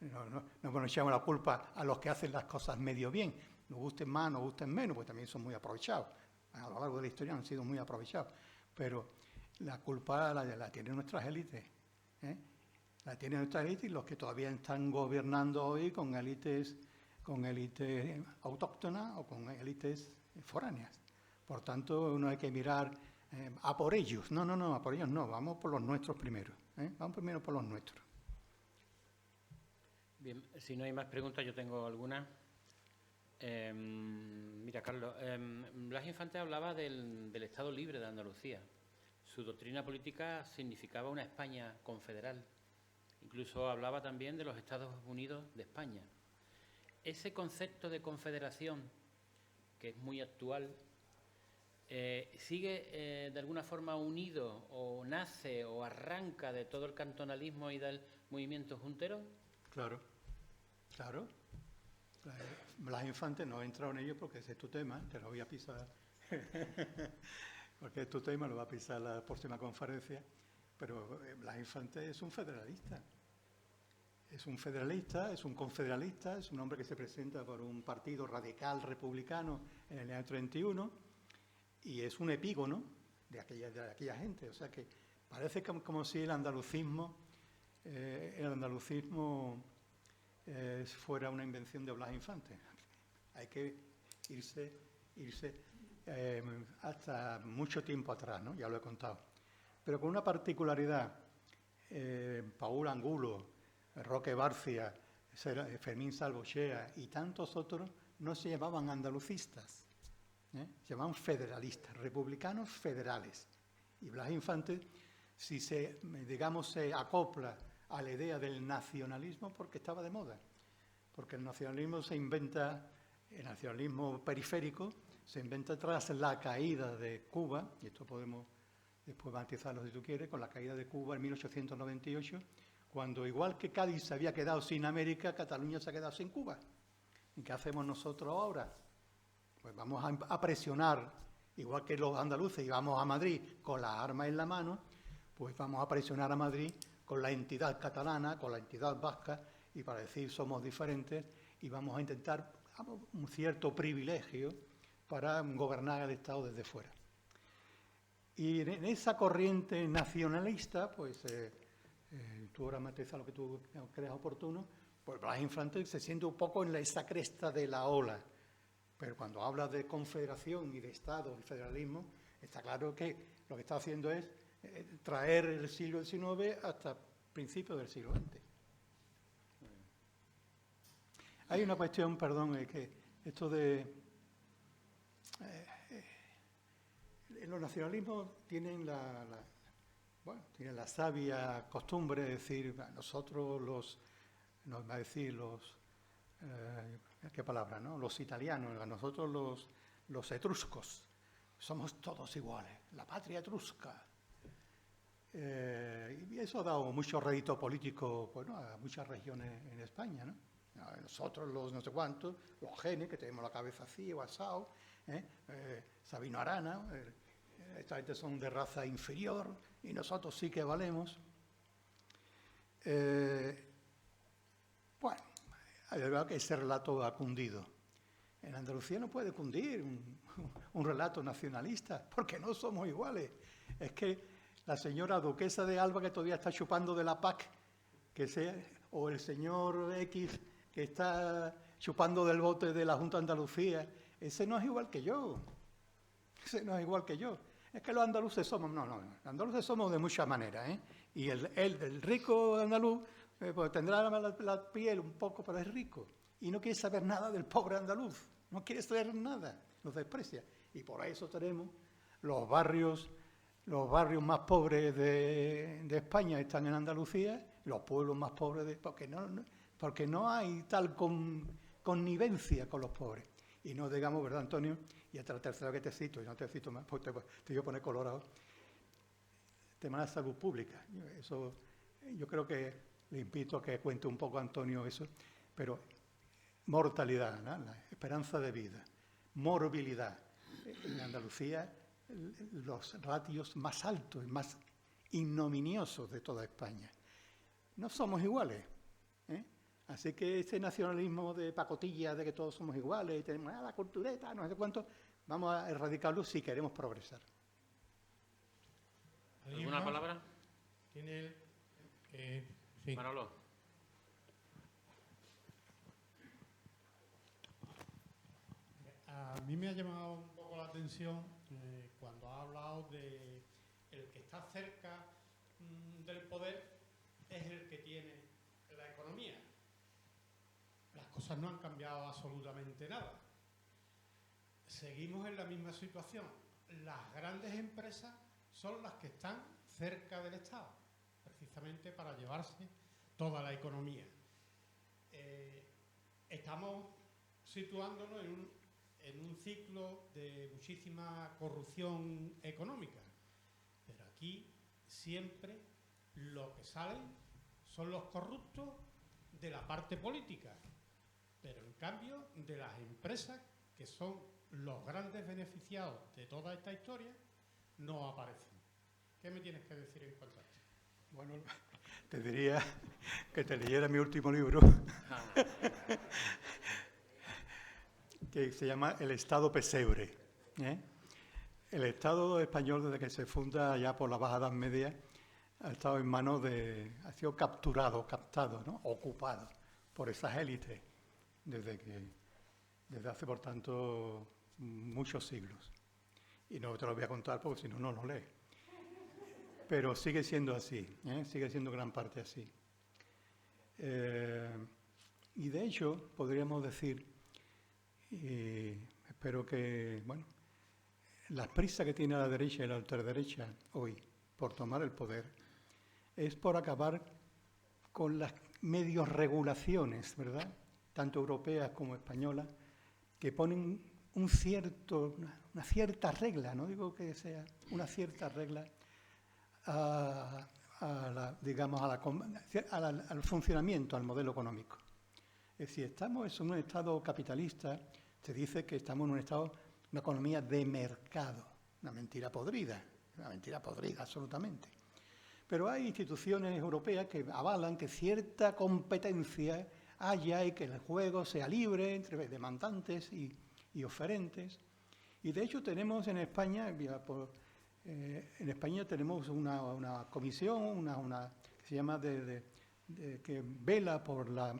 No le echamos la culpa a los que hacen las cosas medio bien. Nos gusten más, nos gusten menos, pues también son muy aprovechados. A lo largo de la historia han sido muy aprovechados. Pero la culpa la tienen nuestras élites. La tienen nuestras élites y los que todavía están gobernando hoy con élites autóctonas o con élites foráneas. Por tanto, no hay que mirar a por ellos. No, a por ellos no. Vamos por los nuestros primero. Vamos primero por los nuestros. Bien, si no hay más preguntas, yo tengo algunas. Mira, Carlos, Blas Infante hablaba del Estado libre de Andalucía. Su doctrina política significaba una España confederal. Incluso hablaba también de los Estados Unidos de España. Ese concepto de confederación, que es muy actual, ¿sigue de alguna forma unido o nace o arranca de todo el cantonalismo y del movimiento juntero? Claro. Blas Infante no ha entrado en ello porque ese es tu tema, te lo voy a pisar. Porque es tu tema, lo va a pisar la próxima conferencia. Pero Blas Infante es un federalista. Es un federalista, es un confederalista, es un hombre que se presenta por un partido radical republicano en el año 31 y es un epígono de aquella gente. O sea que parece como si el andalucismo fuera una invención de Blas Infante. Hay que irse hasta mucho tiempo atrás, ¿no? Ya lo he contado. Pero con una particularidad, Paul Angulo, Roque Barcia, Fermín Salvochea y tantos otros no se llamaban andalucistas, se llamaban federalistas, republicanos federales. Y Blas Infante, si se acopla a la idea del nacionalismo porque estaba de moda, porque el nacionalismo el nacionalismo periférico se inventa tras la caída de Cuba, y esto podemos después matizarlo si tú quieres, con la caída de Cuba en 1898, cuando igual que Cádiz se había quedado sin América, Cataluña se ha quedado sin Cuba. ¿Y qué hacemos nosotros ahora? Pues vamos a presionar, igual que los andaluces íbamos a Madrid con las armas en la mano, pues vamos a presionar a Madrid con la entidad catalana, con la entidad vasca, y para decir somos diferentes, y vamos a intentar un cierto privilegio para gobernar el Estado desde fuera. Y en esa corriente nacionalista, pues tú ahora matizas lo que tú creas oportuno, pues Blas Infante se siente un poco en esa cresta de la ola. Pero cuando habla de confederación y de Estado y federalismo, está claro que lo que está haciendo es traer el siglo XIX hasta principios del siglo XX. Hay una cuestión, perdón, es que esto de... los nacionalismos tienen tienen la sabia costumbre de decir, nosotros nos va a decir ¿qué palabra, no? Los italianos, nosotros los etruscos, somos todos iguales, la patria etrusca. Y eso ha dado mucho rédito político, bueno, a muchas regiones en España, ¿no? Nosotros los no sé cuántos, los genes, que tenemos la cabeza así o asado, Sabino Arana, esta gente son de raza inferior y nosotros sí que valemos. Bueno, es verdad que ese relato ha cundido. En Andalucía no puede cundir un relato nacionalista, porque no somos iguales. Es que la señora duquesa de Alba, que todavía está chupando de la PAC, o el señor X, que está chupando del bote de la Junta de Andalucía, ese no es igual que yo. Ese no es igual que yo. Es que los andaluces somos... No, los andaluces somos de muchas maneras, ¿eh? Y el rico andaluz pues tendrá la piel un poco, pero es rico. Y no quiere saber nada del pobre andaluz. No quiere saber nada. Los desprecia. Y por eso tenemos los barrios más pobres de España están en Andalucía, los pueblos más pobres porque no hay tal connivencia con los pobres. Y no digamos, ¿verdad, Antonio? Y hasta la tercera que te cito, y no te cito más, pues te voy a poner colorado. Tema de la salud pública. Eso, yo creo que le invito a que cuente un poco, Antonio, eso. Pero mortalidad, ¿no? La esperanza de vida, morbilidad. En Andalucía, los ratios más altos y más ignominiosos de toda España. No somos iguales, ¿eh? Así que ese nacionalismo de pacotilla, de que todos somos iguales, y tenemos la cultureta, no sé cuánto, vamos a erradicarlo si queremos progresar. ¿Alguna palabra? ¿Tiene sí. Manolo. A mí me ha llamado un poco la atención cuando ha hablado de el que está cerca del poder es el que tiene la economía. Las cosas no han cambiado absolutamente nada. Seguimos en la misma situación. Las grandes empresas son las que están cerca del Estado, precisamente para llevarse toda la economía. Estamos situándonos en un ciclo de muchísima corrupción económica, pero aquí siempre lo que salen son los corruptos de la parte política, pero en cambio de las empresas, que son los grandes beneficiados de toda esta historia, no aparecen. ¿Qué me tienes que decir en cuanto a esto? Bueno, te diría que te leyera mi último libro, que se llama El Estado Pesebre, ¿eh? El Estado español, desde que se funda ya por la Baja Edad Media, ha estado en manos ha sido captado, ¿no? Ocupado por esas élites desde hace, por tanto, muchos siglos. Y no te lo voy a contar porque si no, no lo lees. Pero sigue siendo así, ¿eh? Sigue siendo gran parte así. Y de hecho, podríamos decir, y espero que, bueno, las prisas que tiene la derecha y la ultraderecha hoy por tomar el poder es por acabar con las medios regulaciones, ¿verdad?, tanto europeas como españolas, que ponen una cierta regla, no digo que sea una cierta regla, al funcionamiento, al modelo económico. Si estamos en un estado capitalista, se dice que estamos en un estado, una economía de mercado. Una mentira podrida absolutamente. Pero hay instituciones europeas que avalan que cierta competencia haya y que el juego sea libre entre demandantes y oferentes. Y de hecho tenemos en España, tenemos una comisión, que se llama que vela por la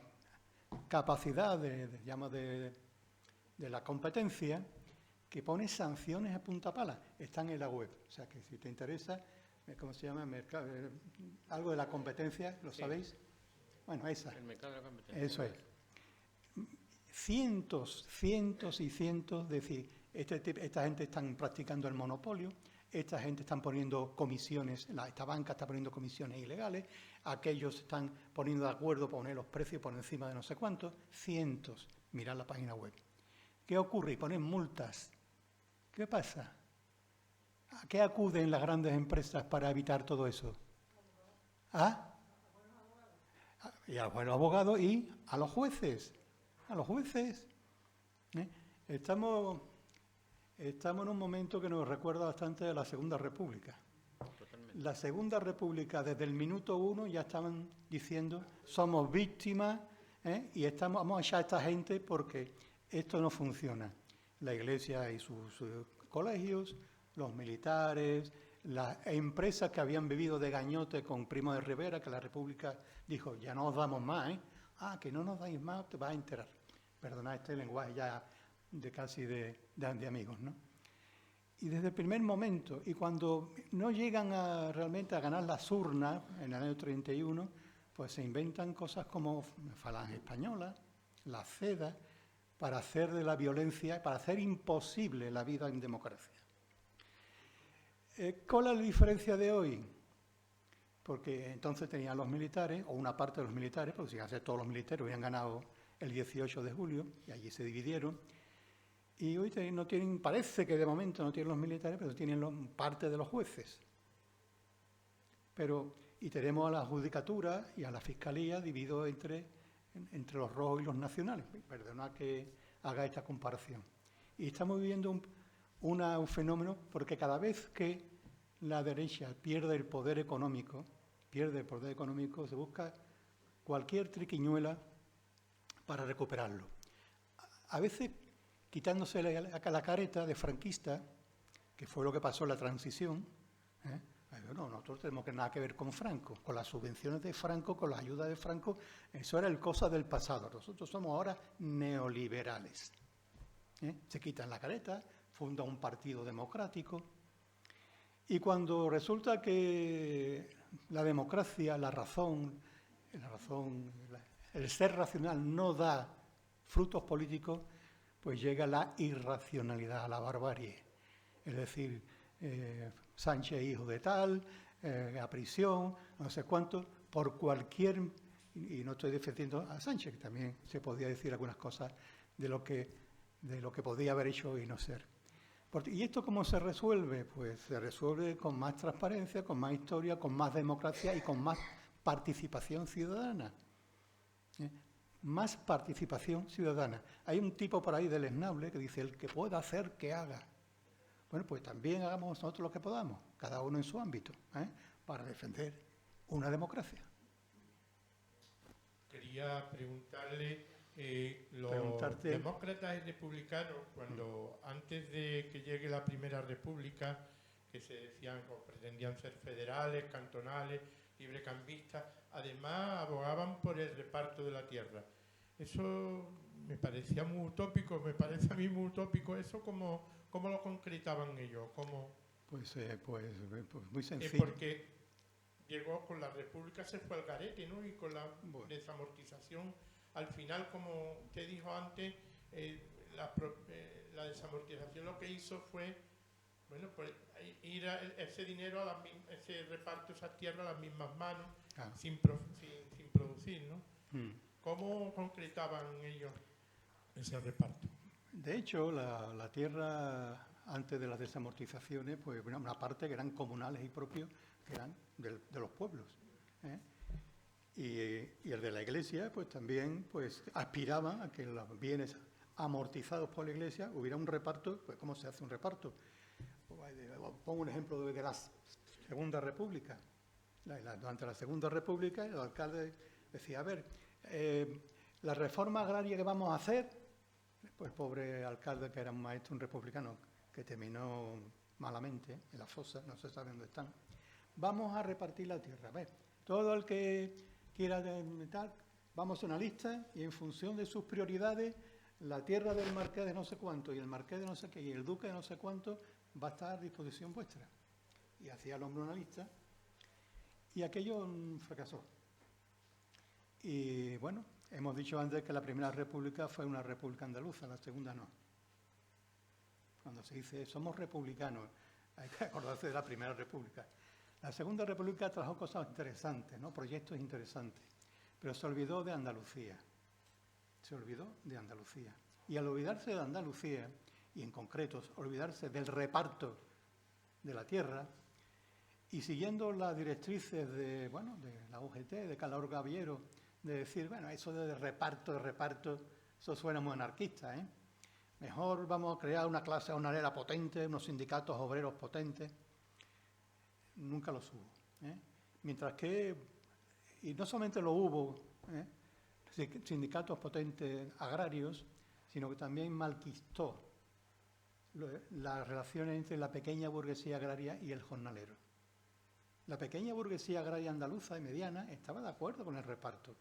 capacidad de la competencia, que pone sanciones a punta pala. Están en la web. O sea que si te interesa, ¿cómo se llama? Algo de la competencia, ¿lo sabéis? Bueno, esa. El mercado de la competencia. Eso es. Cientos y cientos de decir, esta gente están practicando el monopolio, esta gente están poniendo comisiones, esta banca está poniendo comisiones ilegales, aquellos están poniendo de acuerdo para poner los precios por encima de no sé cuántos, cientos. Mirad la página web. ¿Qué ocurre? Y ponen multas. ¿Qué pasa? ¿A qué acuden las grandes empresas para evitar todo eso? Y a los buenos abogados y a los jueces. A los jueces. Estamos en un momento que nos recuerda bastante a la Segunda República. Totalmente. La Segunda República, desde el minuto 1 ya estaban diciendo, somos víctimas, y vamos a echar a esta gente porque esto no funciona. La Iglesia y sus colegios, los militares, las empresas que habían vivido de gañote con Primo de Rivera, que la República dijo, ya no os damos más, que no nos dais más, te vas a enterar. Perdonad este lenguaje ya casi de amigos, ¿no? Y desde el primer momento, y cuando no llegan realmente a ganar las urnas en el año 31, pues se inventan cosas como Falange Española, la CEDA, para hacer de la violencia, para hacer imposible la vida en democracia. ¿Cuál es la diferencia de hoy? Porque entonces tenían los militares, o una parte de los militares, porque si iban a ser todos los militares, hubieran ganado el 18 de julio, y allí se dividieron. Y hoy no tienen, parece que de momento no tienen los militares, pero tienen parte de los jueces. Y tenemos a la judicatura y a la fiscalía dividido entre los rojos y los nacionales. Perdona que haga esta comparación. Y estamos viviendo un fenómeno porque cada vez que la derecha pierde el poder económico, se busca cualquier triquiñuela para recuperarlo. A veces quitándose la careta de franquista, que fue lo que pasó en la transición. No, nosotros tenemos nada que ver con Franco, con las subvenciones de Franco, con las ayudas de Franco, eso era el cosa del pasado. Nosotros somos ahora neoliberales. Se quitan la careta, fundan un partido democrático, y cuando resulta que la democracia, la razón, el ser racional no da frutos políticos, pues llega la irracionalidad, la barbarie. Es decir, Sánchez hijo de tal, a prisión, no sé cuánto, por cualquier, y no estoy defendiendo a Sánchez, que también se podía decir algunas cosas de lo que podía haber hecho y no ser. ¿Y esto cómo se resuelve? Pues se resuelve con más transparencia, con más historia, con más democracia y con más participación ciudadana. Más participación ciudadana. Hay un tipo por ahí deleznable que dice, el que pueda hacer, que haga. Bueno, pues también hagamos nosotros lo que podamos, cada uno en su ámbito, para defender una democracia. Quería preguntarle, los demócratas y republicanos, cuando antes de que llegue la Primera República, que se decían o pretendían ser federales, cantonales, librecambistas, además abogaban por el reparto de la tierra. Eso me parecía muy utópico, me parece a mí muy utópico. ¿Eso cómo lo concretaban ellos? Pues muy sencillo. Porque llegó con la República, se fue al garete, ¿no? Y con la desamortización, al final, como usted dijo antes, la desamortización lo que hizo fue, bueno, pues ir ese dinero, ese reparto, esas tierras a las mismas manos, sin producir, ¿no? ¿Cómo concretaban ellos ese reparto? De hecho, la tierra, antes de las desamortizaciones, pues una parte que eran comunales y propios, que eran de los pueblos. Y el de la Iglesia, pues también pues, aspiraba a que los bienes amortizados por la Iglesia hubiera un reparto. Pues, ¿cómo se hace un reparto? Pongo un ejemplo de la Segunda República. Durante la Segunda República, el alcalde decía, a ver, la reforma agraria que vamos a hacer, pues el pobre alcalde, que era un maestro, un republicano, que terminó malamente en la fosa, no se sabe dónde están, vamos a repartir la tierra. A ver, todo el que quiera tal, vamos a una lista y en función de sus prioridades, la tierra del marqués de no sé cuánto y el marqués de no sé qué y el duque de no sé cuánto va a estar a disposición vuestra. Y hacía el hombre una lista y aquello fracasó. Y bueno, hemos dicho antes que la primera república fue una república andaluza, la segunda no. Cuando se dice somos republicanos, hay que acordarse de la primera república. La segunda república trajo cosas interesantes, ¿no? Proyectos interesantes, pero se olvidó de Andalucía. Se olvidó de Andalucía. Y al olvidarse de Andalucía, y en concreto olvidarse del reparto de la tierra, y siguiendo las directrices de la UGT, de Calor Gaviero, de decir, bueno, eso de reparto, eso suena muy anarquista, ¿eh? Mejor vamos a crear una clase jornalera potente, unos sindicatos obreros potentes. Nunca los hubo, ¿eh? Mientras que, y no solamente lo hubo, sindicatos potentes agrarios, sino que también malquistó las relaciones entre la pequeña burguesía agraria y el jornalero. La pequeña burguesía agraria andaluza y mediana estaba de acuerdo con el reparto.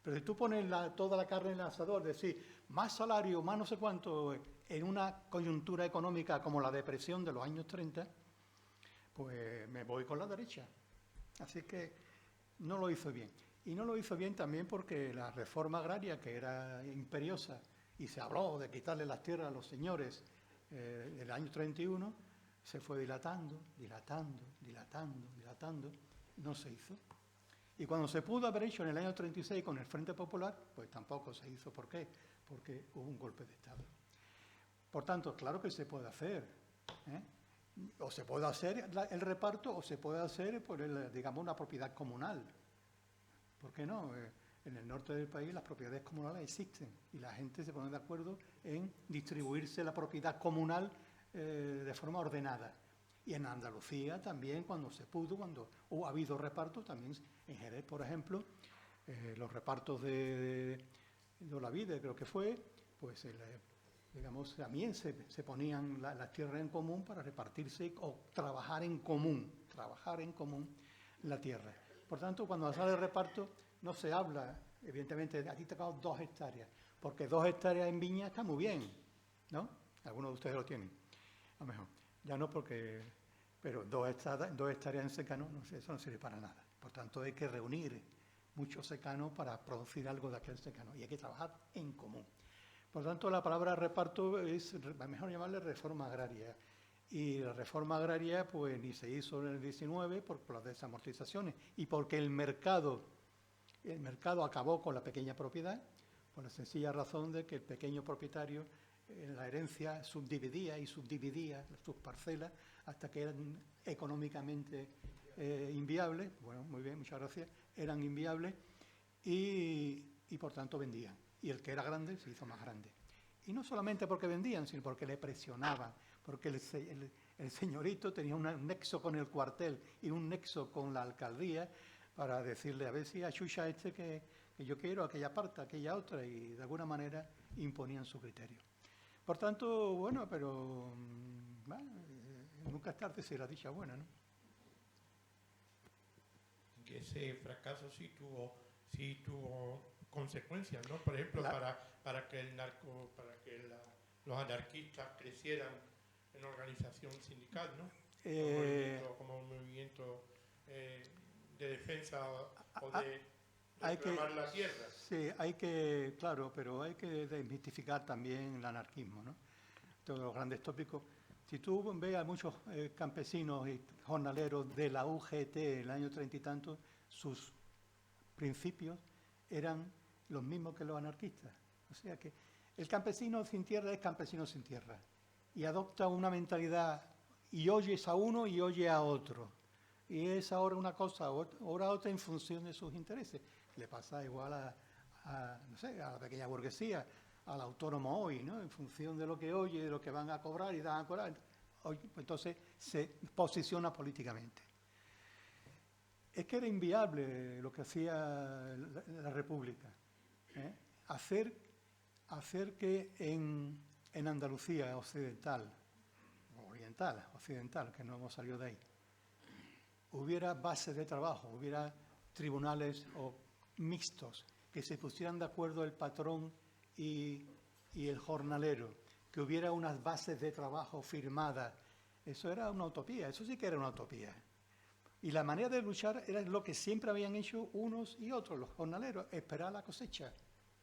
Pero si tú pones toda la carne en el asador, decir, más salario, más no sé cuánto, en una coyuntura económica como la depresión de los años 30, pues me voy con la derecha. Así que no lo hizo bien. Y no lo hizo bien también porque la reforma agraria, que era imperiosa, y se habló de quitarle las tierras a los señores en el año 31, se fue dilatando, no se hizo. Y cuando se pudo haber hecho en el año 36 con el Frente Popular, pues tampoco se hizo. ¿Por qué? Porque hubo un golpe de Estado. Por tanto, claro que se puede hacer, ¿eh? O se puede hacer el reparto o se puede hacer, digamos, una propiedad comunal. ¿Por qué no? En el norte del país las propiedades comunales existen y la gente se pone de acuerdo en distribuirse la propiedad comunal de forma ordenada. Y en Andalucía también, cuando se pudo, cuando ha habido repartos, también en Jerez, por ejemplo, los repartos de Olavide, creo que fue, pues digamos, también se ponían las tierras en común para repartirse o trabajar en común la tierra. Por tanto, cuando sale el reparto, no se habla, evidentemente, a ti te tocado 2 hectáreas, porque 2 hectáreas en viña está muy bien, ¿no? Algunos de ustedes lo tienen, a lo mejor. Ya no porque, pero 2 hectáreas en secano, no sé, eso no sirve para nada. Por tanto, hay que reunir mucho secano para producir algo de aquel secano y hay que trabajar en común. Por tanto, la palabra reparto es mejor llamarle reforma agraria. Y la reforma agraria pues ni se hizo en el 19 por las desamortizaciones y porque el mercado acabó con la pequeña propiedad, por la sencilla razón de que el pequeño propietario en la herencia subdividía sus parcelas hasta que eran económicamente inviables. Bueno, muy bien, muchas gracias. Eran inviables y por tanto vendían. Y el que era grande se hizo más grande. Y no solamente porque vendían, sino porque le presionaban, porque el señorito tenía un nexo con el cuartel y un nexo con la alcaldía para decirle a ver si achucha que yo quiero, aquella parte, aquella otra, y de alguna manera imponían su criterio. Por tanto, bueno, pero nunca es tarde si la dicha buena, ¿no? Que ese fracaso sí tuvo consecuencias, ¿no? Por ejemplo, para que los anarquistas crecieran en organización sindical, ¿no? Como un movimiento de defensa o de reclamar la tierra. Sí, claro, pero hay que desmitificar también el anarquismo, ¿no? Todos los grandes tópicos. Si tú ves a muchos campesinos y jornaleros de la UGT en el año 30 y tanto, sus principios eran los mismos que los anarquistas. O sea que el campesino sin tierra es campesino sin tierra y adopta una mentalidad y oyes a uno y oye a otro. y es ahora una cosa, ahora otra en función de sus intereses. Le pasa igual no sé, a la pequeña burguesía, al autónomo hoy, ¿no? En función de lo que oye, de lo que van a cobrar y dan a cobrar, entonces se posiciona políticamente. Es que era inviable lo que hacía la República, ¿eh? Hacer que en Andalucía occidental, occidental, que no hemos salido de ahí, hubiera bases de trabajo, hubiera tribunales mixtos, que se pusieran de acuerdo el patrón y el jornalero, que hubiera unas bases de trabajo firmadas. Eso era una utopía, eso sí que era una utopía. Y la manera de luchar era lo que siempre habían hecho unos y otros, los jornaleros, esperar la cosecha.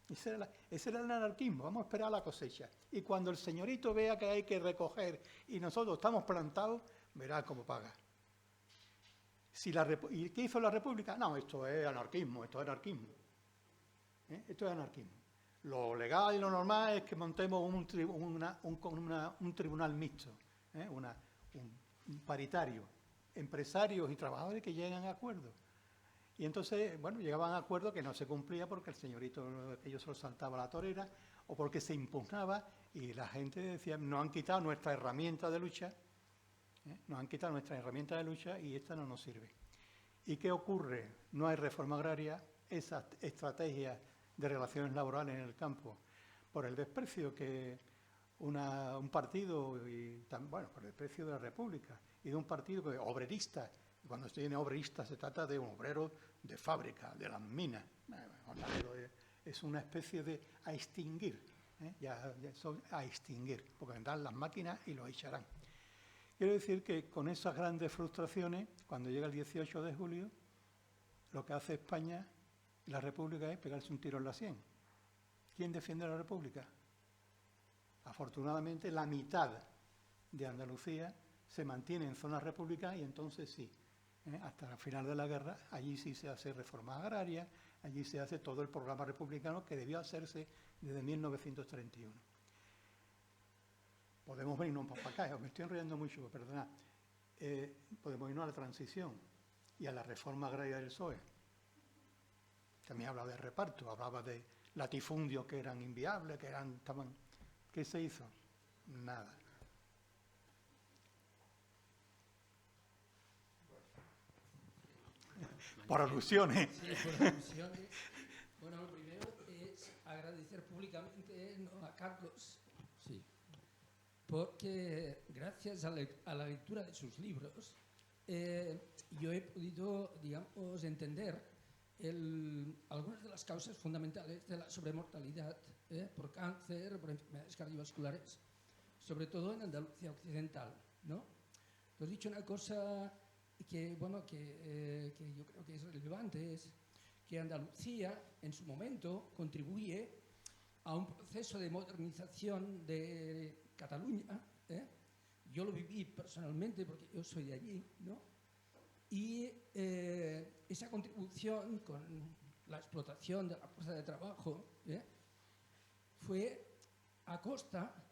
Ese era el anarquismo, vamos a esperar la cosecha. Y cuando el señorito vea que hay que recoger y nosotros estamos plantados, verá cómo paga. ¿Y qué hizo la República? No, esto es anarquismo, Esto es anarquismo. Lo legal y lo normal es que montemos un tribunal mixto, un paritario, empresarios y trabajadores que llegan a acuerdos. Y entonces, bueno, llegaban a acuerdos que no se cumplía porque el señorito aquello se lo saltaba la torera o porque se impugnaba y la gente decía, nos han quitado nuestra herramienta de lucha, y esta no nos sirve. ¿Y qué ocurre? No hay reforma agraria, esas estrategias de relaciones laborales en el campo, por el desprecio que un partido, por el desprecio de la República y de un partido obrerista. Cuando se tiene obrerista se trata de un obrero de fábrica, de las minas. Es una especie de a extinguir, ya son a extinguir, porque vendrán las máquinas y lo echarán. Quiero decir que con esas grandes frustraciones, cuando llega el 18 de julio, lo que hace España, la República, es pegarse un tiro en la sien. ¿Quién defiende a la República? Afortunadamente, la mitad de Andalucía se mantiene en zonas republicanas y entonces sí, hasta el final de la guerra, allí sí se hace reforma agraria, allí se hace todo el programa republicano que debió hacerse desde 1931. Podemos venirnos para acá, me estoy enrollando mucho, perdonad. Podemos irnos a la transición y a la reforma agraria del PSOE. También hablaba de reparto, hablaba de latifundios que eran inviables, ¿Qué se hizo? Nada. Por alusiones. Sí, por alusiones. Bueno, lo primero es agradecer públicamente a Carlos, sí, porque gracias a la lectura de sus libros yo he podido, digamos, entender algunas de las causas fundamentales de la sobremortalidad por cáncer, por enfermedades cardiovasculares, sobre todo en Andalucía occidental, ¿no? Tú has dicho una cosa que yo creo que es relevante, es que Andalucía en su momento contribuye a un proceso de modernización de Cataluña. Yo lo viví personalmente porque yo soy de allí, ¿no? Y esa contribución con la explotación de la fuerza de trabajo fue a costa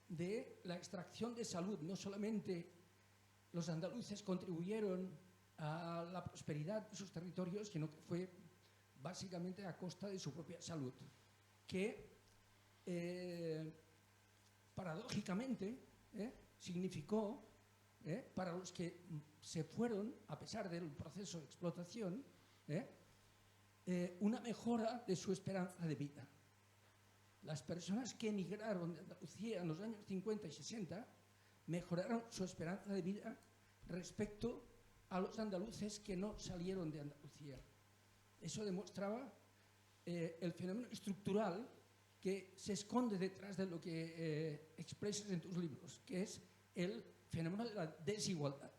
de la extracción de salud. No solamente los andaluces contribuyeron a la prosperidad de sus territorios, sino que fue básicamente a costa de su propia salud, que paradójicamente significó, para los que se fueron, a pesar del proceso de explotación, una mejora de su esperanza de vida. Las personas que emigraron de Andalucía en los años 50 y 60 mejoraron su esperanza de vida respecto a los andaluces que no salieron de Andalucía. Eso demostraba el fenómeno estructural que se esconde detrás de lo que expresas en tus libros, que es el fenómeno de la desigualdad,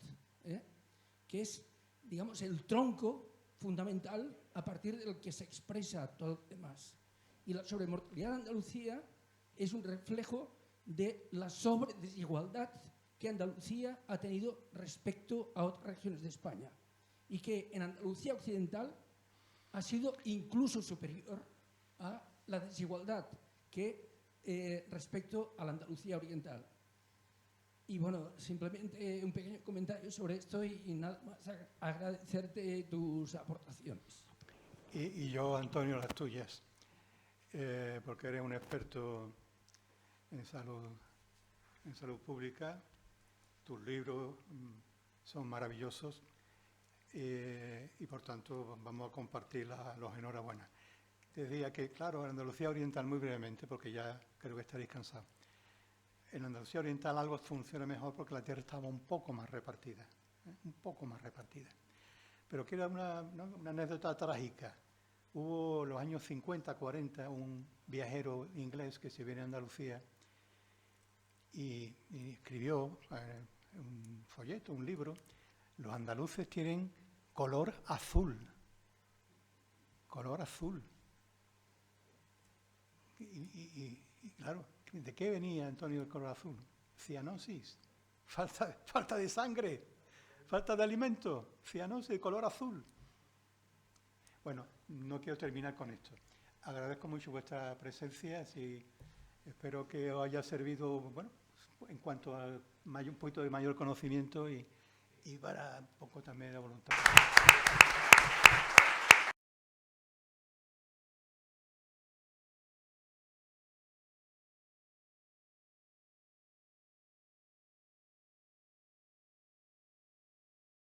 que es, digamos, el tronco fundamental a partir del que se expresa todo lo demás. Y la sobremortalidad de Andalucía es un reflejo de la sobredesigualdad que Andalucía ha tenido respecto a otras regiones de España y que en Andalucía occidental ha sido incluso superior a la desigualdad que respecto a la Andalucía oriental. Y bueno, simplemente un pequeño comentario sobre esto y nada más agradecerte tus aportaciones. Y yo, Antonio, las tuyas, porque eres un experto en salud pública. Tus libros son maravillosos y, por tanto, vamos a compartir los enhorabuena. Te decía que, claro, en Andalucía Oriental, muy brevemente, porque ya creo que estaréis cansados. En Andalucía Oriental algo funciona mejor porque la tierra estaba un poco más repartida, un poco más repartida. Pero que era una anécdota trágica. Hubo en los años 50, 40, un viajero inglés que se viene a Andalucía y escribió un folleto, un libro. Los andaluces tienen color azul. Color azul. Y claro, ¿de qué venía, Antonio, el color azul? Cianosis, falta de sangre, falta de alimento, cianosis, color azul. Bueno, no quiero terminar con esto. Agradezco mucho vuestra presencia y espero que os haya servido, bueno, en cuanto a un poquito de mayor conocimiento y para un poco también de voluntad.